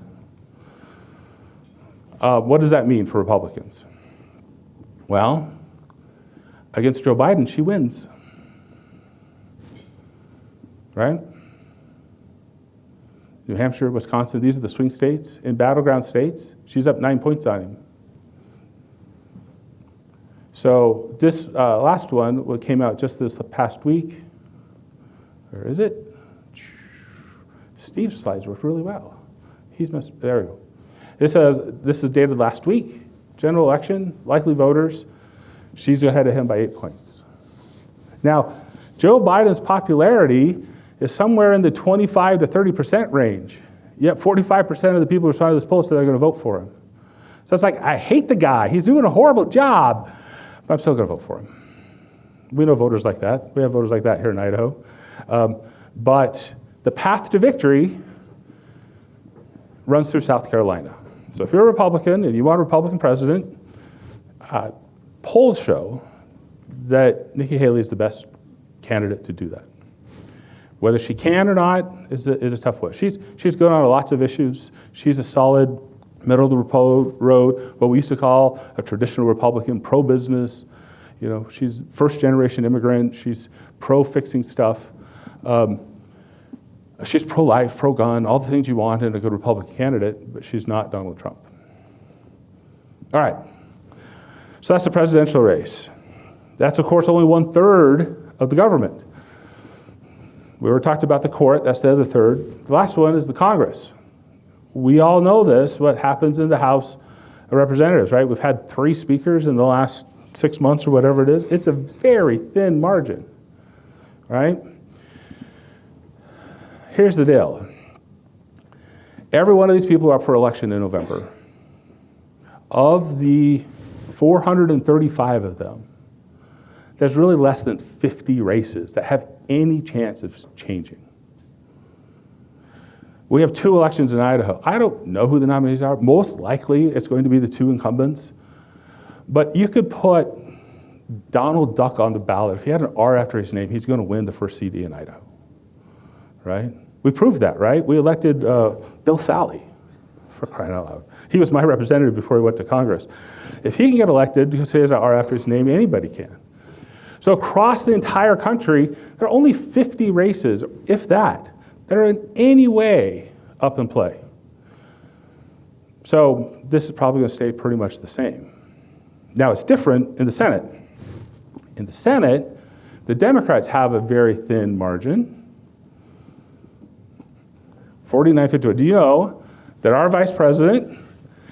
What does that mean for Republicans? Well, against Joe Biden, she wins. Right? New Hampshire, Wisconsin, these are the swing states. In battleground states, she's up 9 points on him. So this last one, what came out just this past week, where is it? Steve's slides worked really well. There we go. This is dated last week. General election, likely voters. She's ahead of him by 8 points. Now, Joe Biden's popularity is somewhere in the 25 to 30% range. Yet 45% of the people who responded to this poll said they're going to vote for him. So it's like, I hate the guy. He's doing a horrible job, but I'm still going to vote for him. We know voters like that. We have voters like that here in Idaho. But the path to victory runs through South Carolina. So if you're a Republican and you want a Republican president, polls show that Nikki Haley is the best candidate to do that. Whether she can or not is a tough one. She's going on lots of issues. She's a solid middle of the road, what we used to call a traditional Republican, pro-business. You know, she's first-generation immigrant. She's pro-fixing stuff. She's pro-life, pro-gun, all the things you want in a good Republican candidate, but she's not Donald Trump. All right. So that's the presidential race. That's, of course, only 1/3 of the government. We already talked about the court. That's the other third. The last one is the Congress. We all know this, what happens in the House of Representatives, right? We've had 3 speakers in the last 6 months or whatever it is. It's a very thin margin, right? Here's the deal. Every one of these people are up for election in November. Of the 435 of them, there's really less than 50 races that have any chance of changing. We have 2 elections in Idaho. I don't know who the nominees are. Most likely it's going to be the 2 incumbents. But you could put Donald Duck on the ballot. If he had an R after his name, he's going to win the first CD in Idaho. Right? We proved that, right? We elected Bill Sally, for crying out loud. He was my representative before he went to Congress. If he can get elected because he has an R after his name, anybody can. So across the entire country, there are only 50 races, if that are in any way up in play. So this is probably going to stay pretty much the same. Now it's different in the Senate. In the Senate, the Democrats have a very thin margin. 49-51. Do you know that our vice president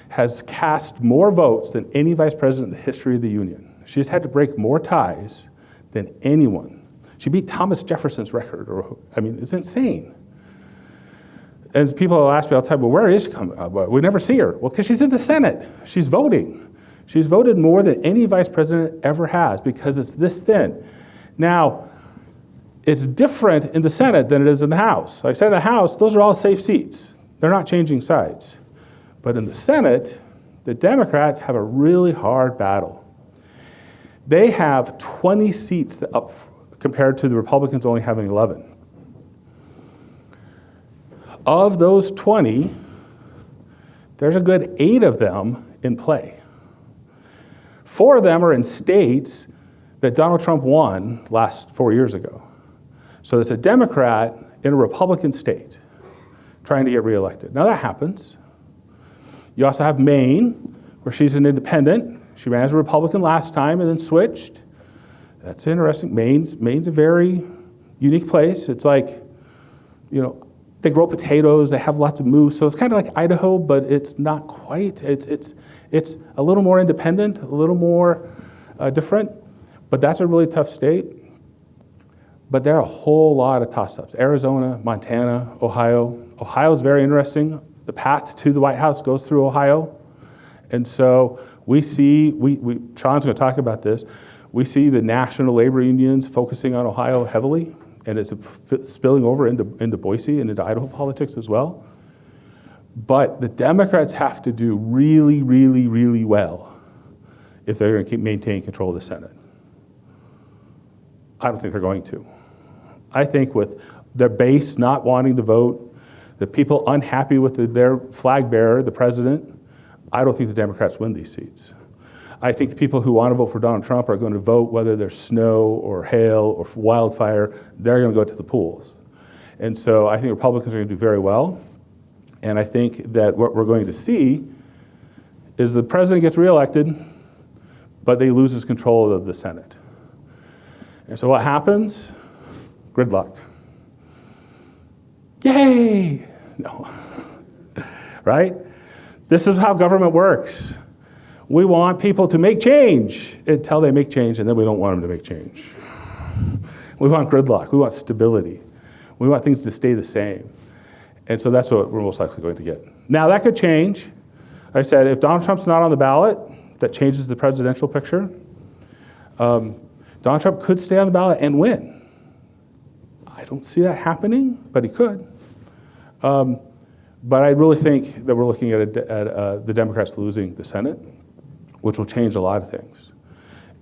has cast more votes than any vice president in the history of the Union? She's had to break more ties than anyone. She beat Thomas Jefferson's record. It's insane. And people will ask me all the time, well, where is she coming? We never see her. Well, because she's in the Senate. She's voting. She's voted more than any vice president ever has because it's this thin. Now, it's different in the Senate than it is in the House. Like I said, in the House, those are all safe seats. They're not changing sides. But in the Senate, the Democrats have a really hard battle. They have 20 seats up compared to the Republicans only having 11. Of those 20, there's a good 8 of them in play. 4 of them are in states that Donald Trump won last 4 years ago. So it's a Democrat in a Republican state trying to get reelected. Now that happens. You also have Maine, where she's an independent. She ran as a Republican last time and then switched. That's interesting. Maine's a very unique place. It's like, they grow potatoes, they have lots of moose, so it's kind of like Idaho, but it's not quite. It's a little more independent, a little more different, but that's a really tough state. But there are a whole lot of toss-ups. Arizona, Montana, Ohio. Ohio is very interesting. The path to the White House goes through Ohio. And so we see, Sean's going to talk about this, we see the national labor unions focusing on Ohio heavily, and it's spilling over into Boise and into Idaho politics as well. But the Democrats have to do really, really, really well if they're going to maintain control of the Senate. I don't think they're going to. I think with their base not wanting to vote, the people unhappy with their flag bearer, the president, I don't think the Democrats win these seats. I think the people who want to vote for Donald Trump are going to vote whether there's snow or hail or wildfire, they're going to go to the polls. And so I think Republicans are going to do very well. And I think that what we're going to see is the president gets reelected, but they loses control of the Senate. And so what happens? Gridlock. Yay! No. Right? This is how government works. We want people to make change until they make change, and then we don't want them to make change. We want gridlock. We want stability. We want things to stay the same. And so that's what we're most likely going to get. Now, that could change. Like I said, if Donald Trump's not on the ballot, that changes the presidential picture. Donald Trump could stay on the ballot and win. I don't see that happening, but he could. But I really think that we're looking at the Democrats losing the Senate, which will change a lot of things.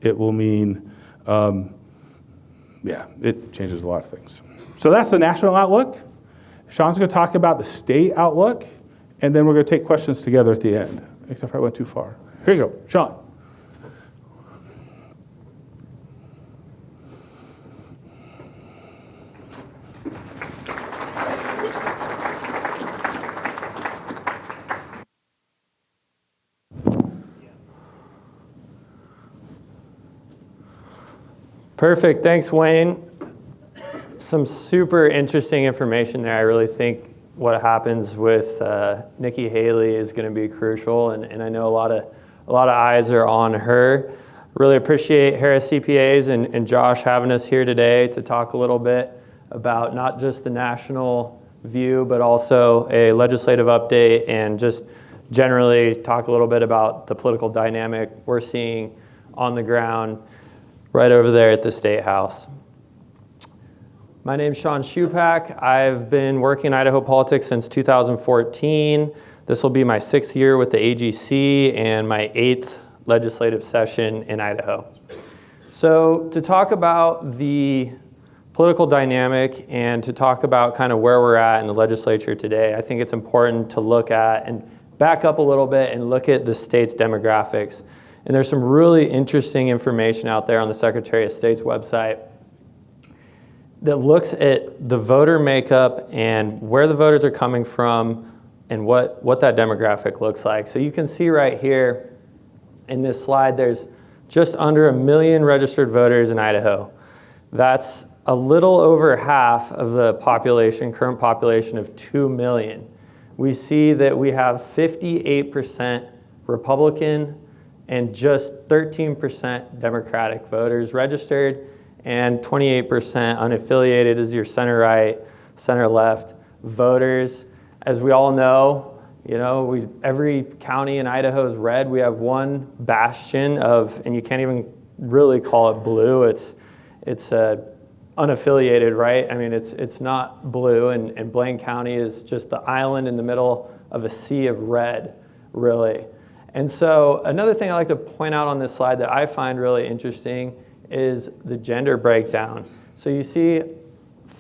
It will mean, it changes a lot of things. So that's the national outlook. Sean's going to talk about the state outlook, and then we're going to take questions together at the end, except for I went too far. Here you go, Sean. Perfect. Thanks, Wayne. Some super interesting information there. I really think what happens with Nikki Haley is going to be crucial, and I know a lot of eyes are on her. Really appreciate Harris CPAs and Josh having us here today to talk a little bit about not just the national view, but also a legislative update and just generally talk a little bit about the political dynamic we're seeing on the ground right over there at the State House. My name's Sean Schupack. I've been working in Idaho politics since 2014. This will be my 6th year with the AGC and my 8th legislative session in Idaho. So to talk about the political dynamic and to talk about kind of where we're at in the legislature today, I think it's important to look at and back up a little bit and look at the state's demographics. And there's some really interesting information out there on the Secretary of State's website that looks at the voter makeup and where the voters are coming from and what that demographic looks like. So you can see right here in this slide, there's just under 1 million registered voters in Idaho. That's a little over half of the population, current population of 2 million. We see that we have 58% Republican and just 13% Democratic voters registered, and 28% unaffiliated is your center-right, center-left voters. As we all know, every county in Idaho is red. We have one bastion of, and you can't even really call it blue. It's unaffiliated, right? I mean, it's not blue, and Blaine County is just the island in the middle of a sea of red, really. And so another thing I like to point out on this slide that I find really interesting is the gender breakdown. So you see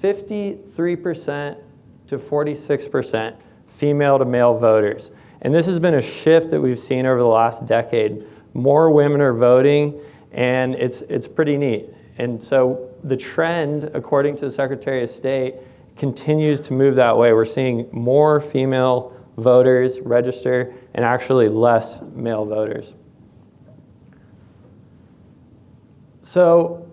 53% to 46% female to male voters. And this has been a shift that we've seen over the last decade. More women are voting, and it's pretty neat. And so the trend, according to the Secretary of State, continues to move that way. We're seeing more female voters register and actually less male voters. So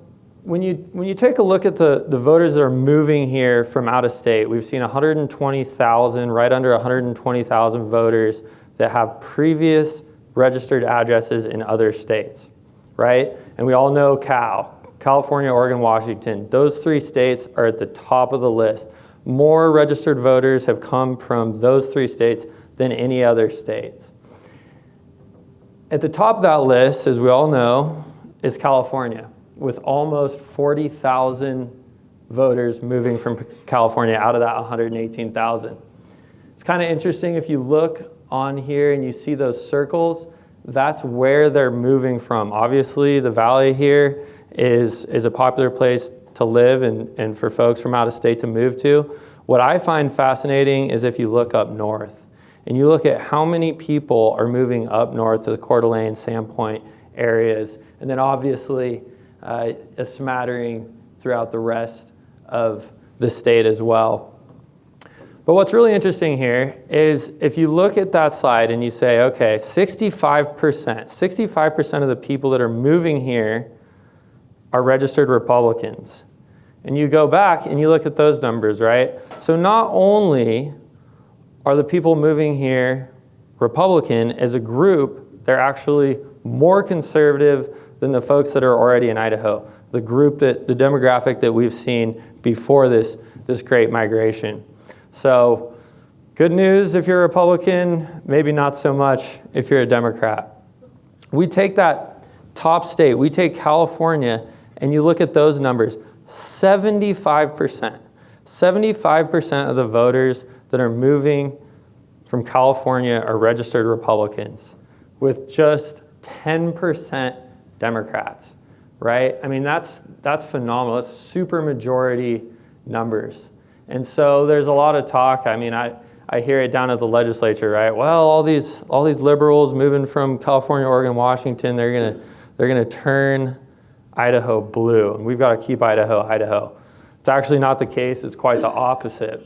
when you take a look at the voters that are moving here from out of state, we've seen 120,000, right under 120,000 voters that have previous registered addresses in other states, right? And we all know California, Oregon, Washington. Those 3 states are at the top of the list. More registered voters have come from those 3 states than any other states. At the top of that list, as we all know, is California, with almost 40,000 voters moving from California out of that 118,000. It's kind of interesting if you look on here and you see those circles, that's where they're moving from. Obviously, the valley here is a popular place to live and for folks from out of state to move to. What I find fascinating is if you look up north and you look at how many people are moving up north to the Coeur d'Alene, Sandpoint areas, and then obviously a smattering throughout the rest of the state as well. But what's really interesting here is if you look at that slide and you say, okay, 65% of the people that are moving here are registered Republicans. And you go back and you look at those numbers, right? So not only are the people moving here Republican as a group, they're actually more conservative than the folks that are already in Idaho, the demographic that we've seen before this great migration. So good news if you're a Republican, maybe not so much if you're a Democrat. We take that top state, we take California, and you look at those numbers, 75% of the voters that are moving from California are registered Republicans, with just 10% Democrats, right? I mean, that's phenomenal. That's super majority numbers. And so there's a lot of talk. I mean, I hear it down at the legislature, right? Well, all these liberals moving from California, Oregon, Washington, they're gonna turn Idaho blue, and we've got to keep Idaho. It's actually not the case. It's quite the opposite.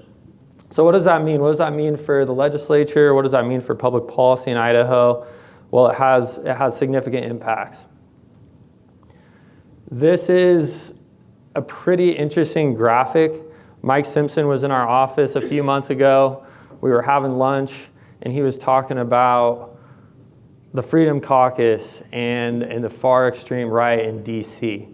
So what does that mean? What does that mean for the legislature? What does that mean for public policy in Idaho? Well, it has significant impacts. This is a pretty interesting graphic. Mike Simpson was in our office a few months ago. We were having lunch, and he was talking about the Freedom Caucus and the far extreme right in D.C.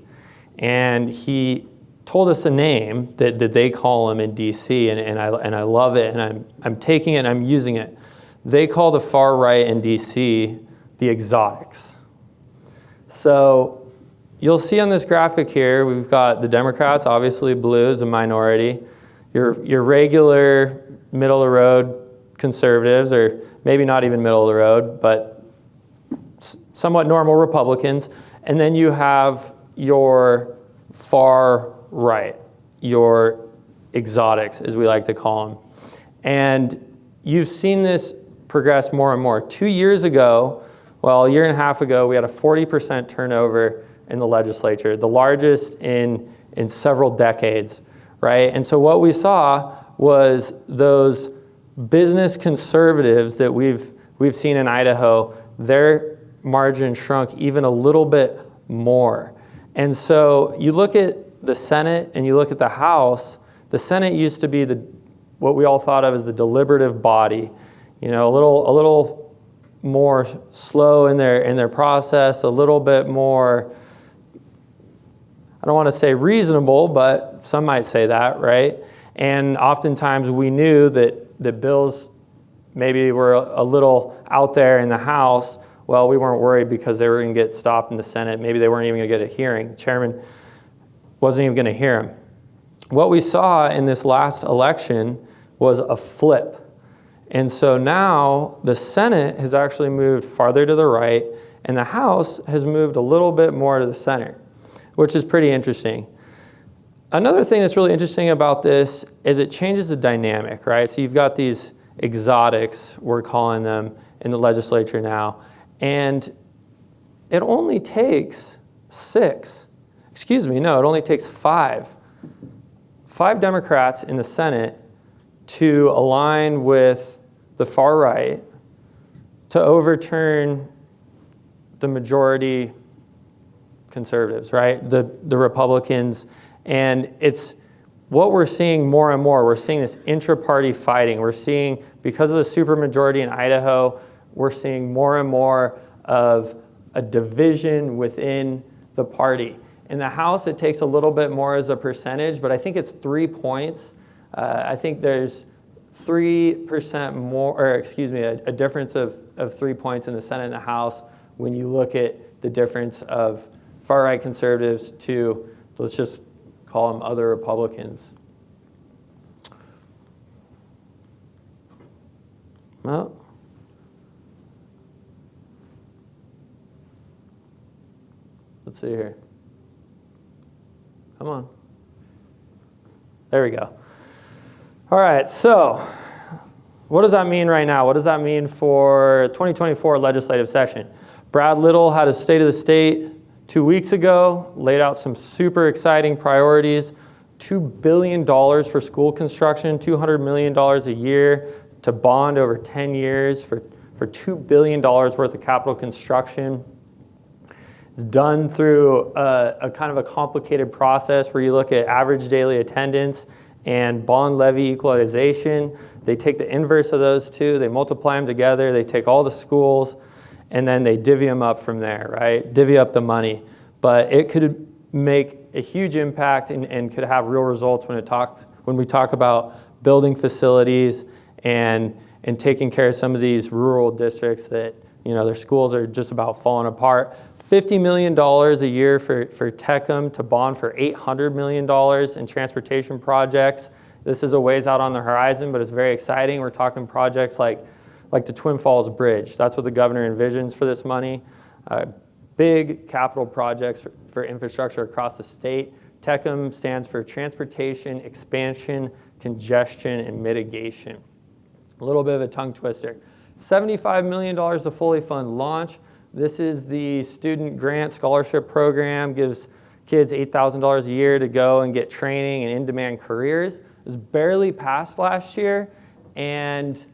And he told us a name that they call him in D.C., and I love it, and I'm taking it and I'm using it. They call the far right in D.C. the exotics. So you'll see on this graphic here, we've got the Democrats, obviously blue is a minority. Your regular middle of the road conservatives, or maybe not even middle of the road, but somewhat normal Republicans. And then you have your far right, your exotics, as we like to call them. And you've seen this progress more and more. 2 years ago, well, a year and a half ago, we had a 40% turnover in the legislature, the largest in several decades, right? And so what we saw was those business conservatives that we've seen in Idaho, their margin shrunk even a little bit more. And so you look at the Senate and you look at the House. The Senate used to be what we all thought of as the deliberative body, a little more slow in their process, a little bit more, I don't want to say reasonable, but some might say that, right? And oftentimes we knew that the bills maybe were a little out there in the House. Well, we weren't worried because they were going to get stopped in the Senate. Maybe they weren't even going to get a hearing. The chairman wasn't even going to hear them. What we saw in this last election was a flip. And so now the Senate has actually moved farther to the right, and the House has moved a little bit more to the center, which is pretty interesting. Another thing that's really interesting about this is it changes the dynamic, right? So you've got these exotics, we're calling them, in the legislature now. And it only takes 5 5 Democrats in the Senate to align with the far right to overturn the majority conservatives, right? The Republicans. And it's what we're seeing more and more. We're seeing this intra-party fighting. We're seeing, because of the supermajority in Idaho, we're seeing more and more of a division within the party. In the House, it takes a little bit more as a percentage, but I think it's 3 points. I think there's 3% more, or excuse me, a difference of 3 points in the Senate and the House when you look at the difference of far-right conservatives to, let's just call them other Republicans. Well, let's see here. Come on. There we go. All right, so what does that mean right now? What does that mean for 2024 legislative session? Brad Little had a State of the State 2 weeks ago, laid out some super exciting priorities, $2 billion for school construction, $200 million a year to bond over 10 years for $2 billion worth of capital construction. It's done through a kind of a complicated process where you look at average daily attendance and bond levy equalization. They take the inverse of those two, they multiply them together, they take all the schools, and then they divvy them up from there, right? Divvy up the money. But it could make a huge impact and could have real results when we talk about building facilities and taking care of some of these rural districts that, their schools are just about falling apart. $50 million a year for Techum to bond for $800 million in transportation projects. This is a ways out on the horizon, but it's very exciting. We're talking projects like the Twin Falls Bridge. That's what the governor envisions for this money. Big capital projects for infrastructure across the state. Techum stands for Transportation, Expansion, Congestion, and Mitigation. A little bit of a tongue twister. $75 million to fully fund launch. This is the student grant scholarship program, gives kids $8,000 a year to go and get training in in-demand careers. It was barely passed last year, and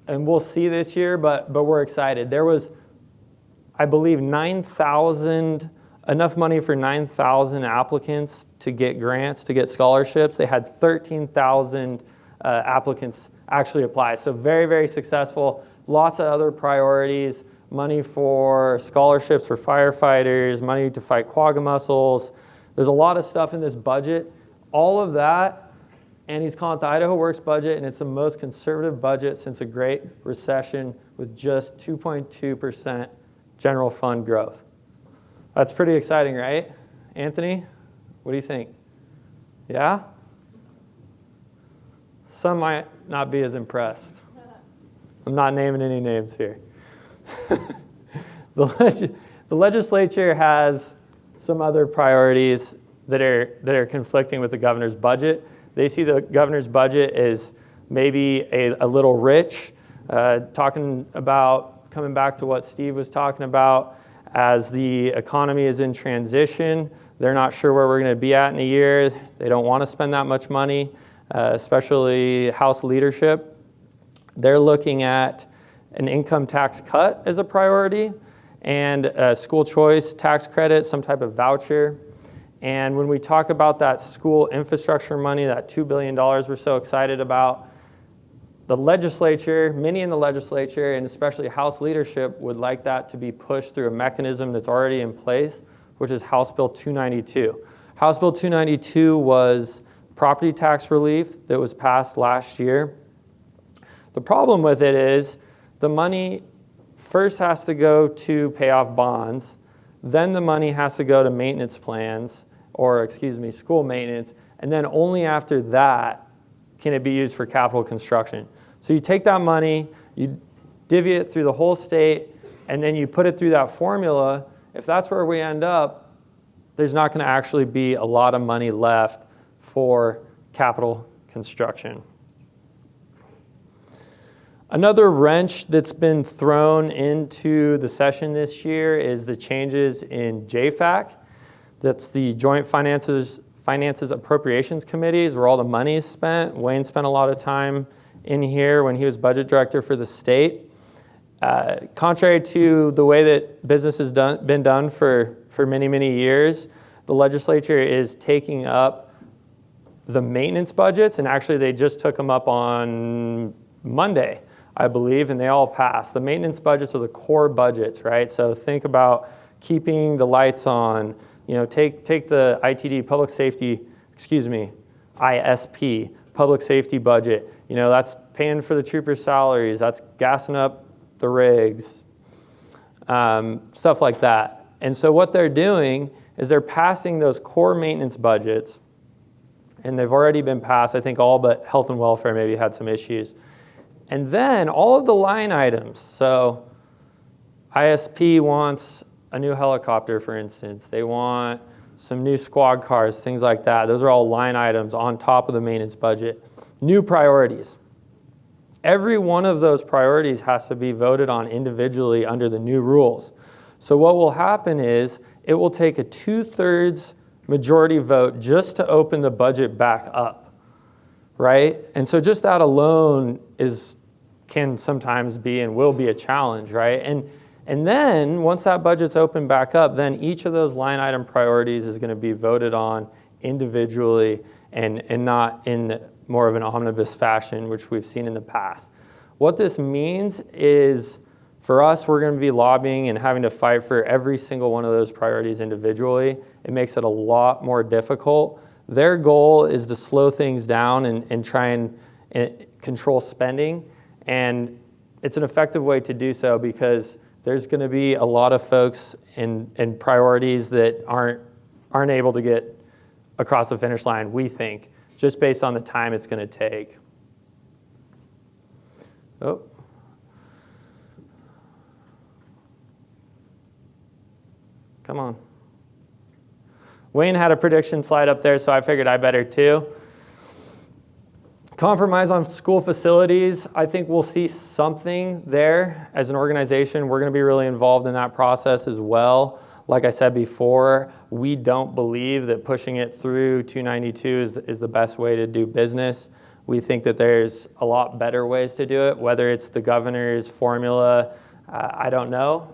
we'll see this year, but we're excited. There was, I believe, enough money for 9,000 applicants to get grants, to get scholarships. They had 13,000 applicants actually apply. So very, very successful. Lots of other priorities. Money for scholarships for firefighters, money to fight quagga mussels. There's a lot of stuff in this budget. All of that, and he's calling it the Idaho Works budget, and it's the most conservative budget since the Great Recession with just 2.2% general fund growth. That's pretty exciting, right? Anthony, what do you think? Yeah? Some might not be as impressed. I'm not naming any names here. The legislature has some other priorities that are conflicting with the governor's budget. They see the governor's budget as maybe a little rich, coming back to what Steve was talking about, as the economy is in transition. They're not sure where we're going to be at in a year. They don't want to spend that much money, especially House leadership. They're looking at an income tax cut as a priority, and a school choice tax credit, some type of voucher. And when we talk about that school infrastructure money, that $2 billion we're so excited about, the legislature, many in the legislature, and especially House leadership, would like that to be pushed through a mechanism that's already in place, which is House Bill 292. House Bill 292 was property tax relief that was passed last year. The problem with it is the money first has to go to pay off bonds, then the money has to go to maintenance plans, school maintenance, and then only after that can it be used for capital construction. So you take that money, you divvy it through the whole state, and then you put it through that formula. If that's where we end up, there's not going to actually be a lot of money left for capital construction. Another wrench that's been thrown into the session this year is the changes in JFAC. That's the Joint Finances Finances Appropriations Committees, where all the money is spent. Wayne spent a lot of time in here when he was budget director for the state. Contrary to the way that business has been done for many, many years, the legislature is taking up the maintenance budgets, and actually they just took them up on Monday, I believe, and they all passed. The maintenance budgets are the core budgets, right? So think about keeping the lights on, take the ITD, public safety, ISP, public safety budget. That's paying for the troopers' salaries, that's gassing up the rigs, stuff like that. And so what they're doing is they're passing those core maintenance budgets, and they've already been passed. I think all but health and welfare maybe had some issues. And then all of the line items, so ISP wants a new helicopter, for instance. They want some new squad cars, things like that. Those are all line items on top of the maintenance budget. New priorities. Every one of those priorities has to be voted on individually under the new rules. So what will happen is it will take a 2/3 majority vote just to open the budget back up, right? And so just that alone can sometimes be and will be a challenge, right? And then once that budget's opened back up, then each of those line item priorities is going to be voted on individually and not in more of an omnibus fashion, which we've seen in the past. What this means is, for us, we're going to be lobbying and having to fight for every single one of those priorities individually. It makes it a lot more difficult. Their goal is to slow things down and try and control spending. And it's an effective way to do so because there's going to be a lot of folks in priorities that aren't able to get across the finish line, we think, just based on the time it's going to take. Oh. Come on. Wayne had a prediction slide up there, so I figured I better too. Compromise on school facilities. I think we'll see something there as an organization. We're going to be really involved in that process as well. Like I said before, we don't believe that pushing it through 292 is the best way to do business. We think that there's a lot better ways to do it, whether it's the governor's formula, I don't know.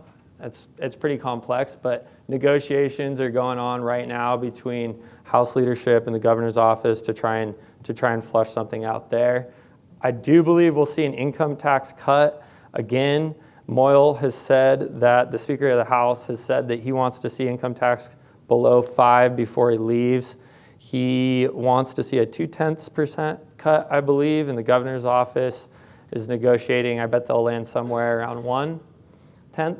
It's pretty complex, but negotiations are going on right now between House leadership and the governor's office to try and flush something out there. I do believe we'll see an income tax cut. Again, Moyle has said that the Speaker of the House has said that he wants to see income tax below 5% before he leaves. He wants to see a 0.2% cut, I believe, and the governor's office is negotiating. I bet they'll land somewhere around 0.1%.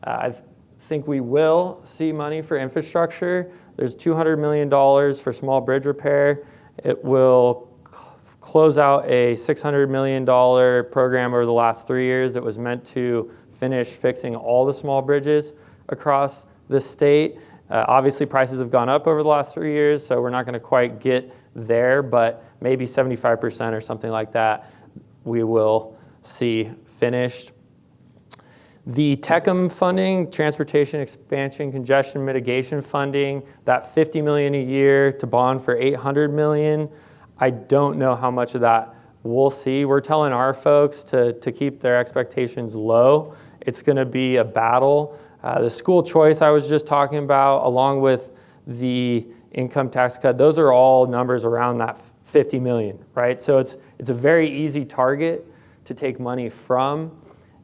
I think we will see money for infrastructure. There's $200 million for small bridge repair. It will close out a $600 million program over the last 3 years that was meant to finish fixing all the small bridges across the state. Obviously, prices have gone up over the last 3 years, so we're not going to quite get there, but maybe 75% or something like that we will see finished. The TECM funding, Transportation Expansion Congestion Mitigation funding, that $50 million a year to bond for $800 million. I don't know how much of that we'll see. We're telling our folks to keep their expectations low. It's going to be a battle. The school choice I was just talking about, along with the income tax cut, those are all numbers around that $50 million, right? So it's a very easy target to take money from.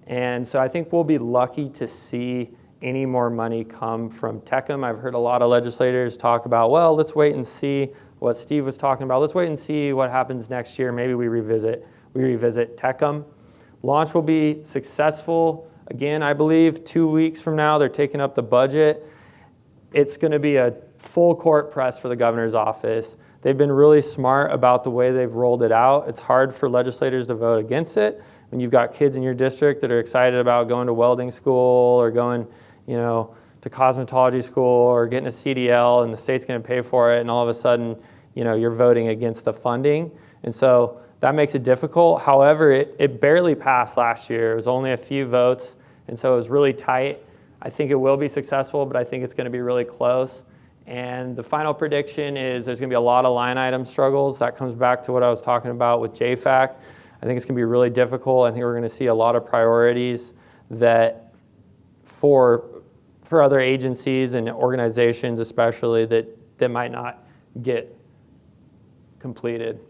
And so I think we'll be lucky to see any more money come from TECM. I've heard a lot of legislators talk about, well, let's wait and see what Steve was talking about. Let's wait and see what happens next year. Maybe we revisit TECM. Launch will be successful. Again, I believe 2 weeks from now, they're taking up the budget. It's going to be a full court press for the governor's office. They've been really smart about the way they've rolled it out. It's hard for legislators to vote against it when you've got kids in your district that are excited about going to welding school or going, to cosmetology school or getting a CDL, and the state's going to pay for it, and all of a sudden, you're voting against the funding. And so that makes it difficult. However, it barely passed last year. It was only a few votes, and so it was really tight. I think it will be successful, but I think it's going to be really close. And the final prediction is there's going to be a lot of line item struggles. That comes back to what I was talking about with JFAC. I think it's going to be really difficult. I think we're going to see a lot of priorities that for other agencies and organizations especially that might not get completed.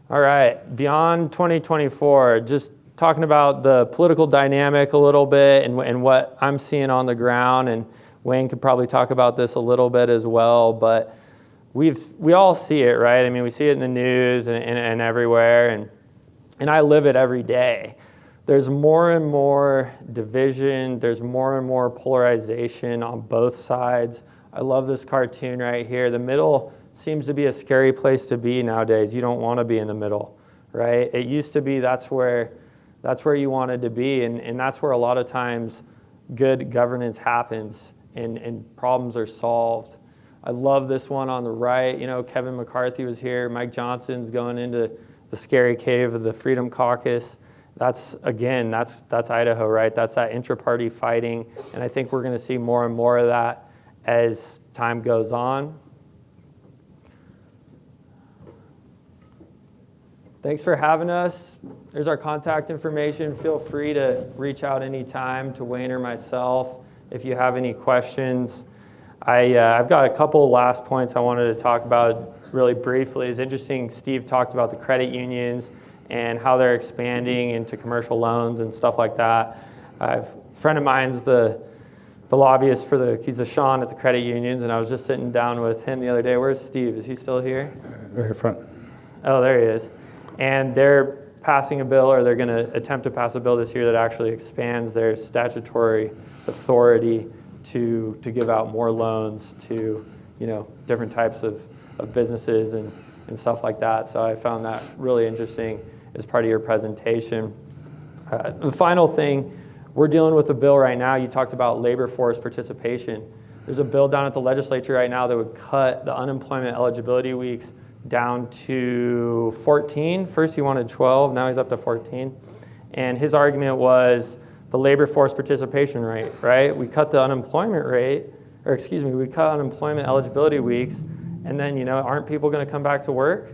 All right, beyond 2024, just talking about the political dynamic a little bit and what I'm seeing on the ground, and Wayne could probably talk about this a little bit as well, but we all see it, right? I mean, we see it in the news and everywhere, and I live it every day. There's more and more division. There's more and more polarization on both sides. I love this cartoon right here. The middle seems to be a scary place to be nowadays. You don't want to be in the middle, right? It used to be that's where you wanted to be, and that's where a lot of times good governance happens and problems are solved. I love this one on the right. You know, Kevin McCarthy was here. Mike Johnson's going into the scary cave of the Freedom Caucus. That's Idaho, right? That's that intra-party fighting, and I think we're going to see more and more of that as time goes on. Thanks for having us. There's our contact information. Feel free to reach out anytime to Wayne or myself if you have any questions. I've got a couple last points I wanted to talk about really briefly. It's interesting, Steve talked about the credit unions and how they're expanding into commercial loans and stuff like that. A friend of mine's the lobbyist he's a Sean at the credit unions, and I was just sitting down with him the other day. Where's Steve? Is he still here? Right here front. Oh, there he is. And they're passing a bill, or they're going to attempt to pass a bill this year that actually expands their statutory authority to give out more loans to, different types of businesses and stuff like that. So I found that really interesting as part of your presentation. The final thing, we're dealing with a bill right now. You talked about labor force participation. There's a bill down at the legislature right now that would cut the unemployment eligibility weeks down to 14. First he wanted 12, now he's up to 14. And his argument was the labor force participation rate, right? We cut the unemployment rate, we cut unemployment eligibility weeks, and then, aren't people going to come back to work?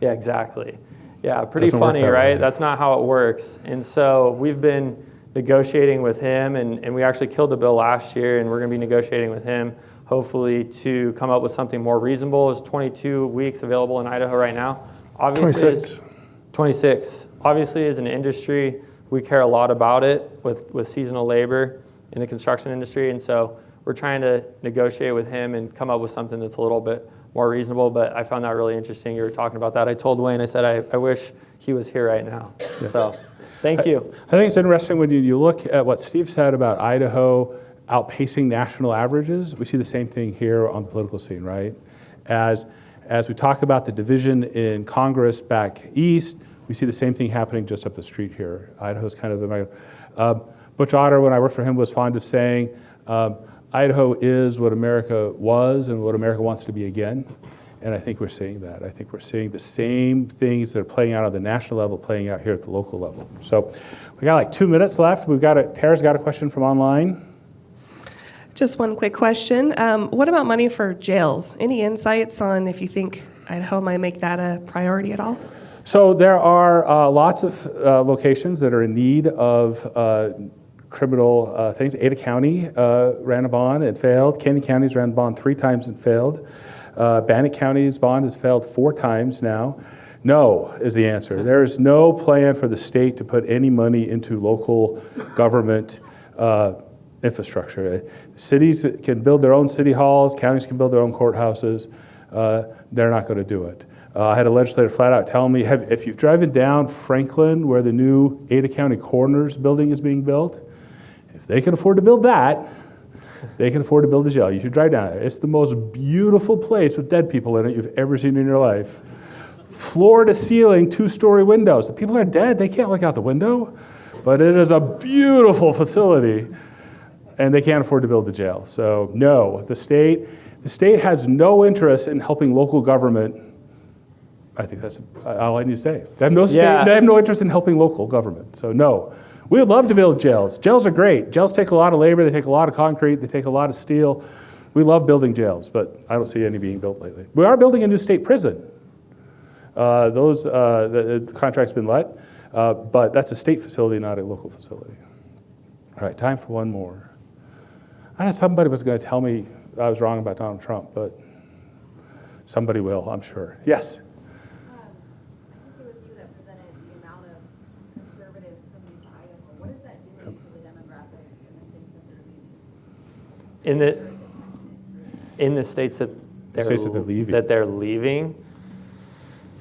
Yeah, exactly. Yeah, pretty Doesn't work funny, that right? way. That's not how it works. And so we've been negotiating with him, and we actually killed the bill last year, and we're going to be negotiating with him hopefully to come up with something more reasonable. There's 22 weeks available in Idaho right now. Obviously, 26. 26. Obviously, as an industry, we care a lot about it with seasonal labor in the construction industry, and so we're trying to negotiate with him and come up with something that's a little bit more reasonable, but I found that really interesting. You were talking about that. I told Wayne, I said, I wish he was here right now. Yeah. So thank you. I think it's interesting when you look at what Steve said about Idaho outpacing national averages. We see the same thing here on the political scene, right? As we talk about the division in Congress back east, we see the same thing happening just up the street here. Idaho's kind of the Butch Otter, when I worked for him, was fond of saying, Idaho is what America was and what America wants to be again. And I think we're seeing that. I think we're seeing the same things that are playing out on the national level, playing out here at the local level. So we got like 2 minutes left. Tara's got a question from online. Just one quick question. What about money for jails? Any insights on if you think Idaho might make that a priority at all? So there are lots of locations that are in need of criminal things. Ada County ran a bond and failed. Canyon County's ran a bond 3 times and failed. Bannock County's bond has failed 4 times now. No is the answer. There is no plan for the state to put any money into local government infrastructure. Cities can build their own city halls, counties can build their own courthouses. They're not going to do it. I had a legislator flat out tell me, if you've driven down Franklin where the new Ada County Coroner's building is being built, if they can afford to build that, they can afford to build a jail. You should drive down there. It's the most beautiful place with dead people in it you've ever seen in your life. Floor to ceiling, 2-story windows. The people are dead, they can't look out the window, but it is a beautiful facility, and they can't afford to build the jail. So no, the state has no interest in helping local government. I think that's all I need to say. They have no interest in helping local government. So no, We would love to build jails. Jails are great. Jails take a lot of labor, they take a lot of concrete, they take a lot of steel. We love building jails, but I don't see any being built lately. We are building a new state prison. The contract's been let, but that's a state facility, not a local facility. All right, time for one more. I thought somebody was going to tell me I was wrong about Donald Trump, but somebody will, I'm sure. Yes? I think it was you that presented the amount of conservatives coming to Idaho. What is that doing to the demographics in the states that they're leaving? In the states that they're leaving.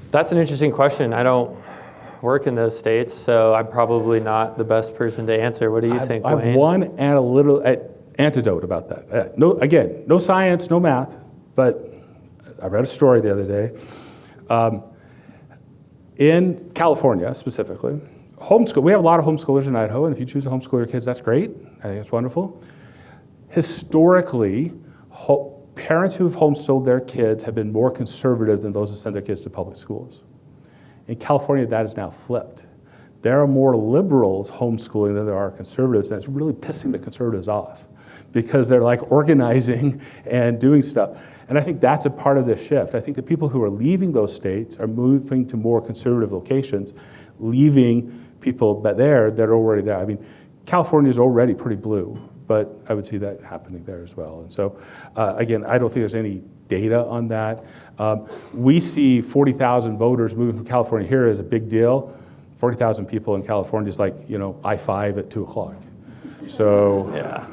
That's an interesting question. I don't work in those states, so I'm probably not the best person to answer. What do you think, I have Wayne? one antidote about that. No science, no math, but I read a story the other day. In California, specifically, we have a lot of homeschoolers in Idaho, and if you choose to homeschool your kids, that's great. I think that's wonderful. Historically, parents who've homeschooled their kids have been more conservative than those that send their kids to public schools. In California, that is now flipped. There are more liberals homeschooling than there are conservatives, and it's really pissing the conservatives off because they're like organizing and doing stuff. And I think that's a part of this shift. I think the people who are leaving those states are moving to more conservative locations, leaving people that are already there. I mean, California is already pretty blue, but I would see that happening there as well. And so, again, I don't think there's any data on that. We see 40,000 voters moving from California here as a big deal. 40,000 people in California is like, I-5 at 2 o'clock. So, Yeah.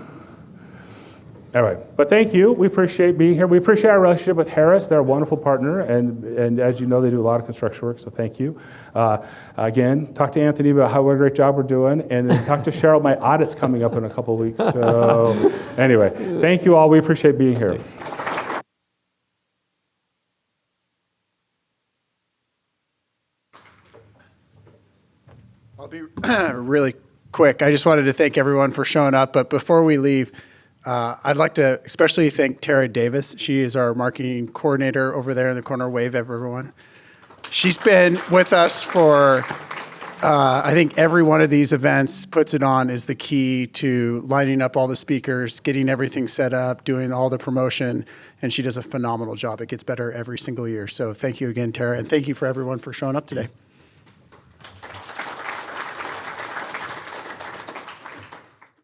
All right, but thank you. We appreciate being here. We appreciate our relationship with Harris. They're a wonderful partner, and as you know, they do a lot of construction work, so thank you. Again, talk to Anthony about what a great job we're doing, and then talk to Cheryl. My audit's coming up in a couple of weeks. So anyway, thank you all. We appreciate being here. I'll be really quick. I just wanted to thank everyone for showing up, but before we leave, I'd like to especially thank Tara Davis. She is our marketing coordinator over there in the corner. Wave, everyone. She's been with us for, I think every one of these events, puts it on, is the key to lining up all the speakers, getting everything set up, doing all the promotion, and she does a phenomenal job. It gets better every single year. So thank you again, Tara, and thank you for everyone for showing up today.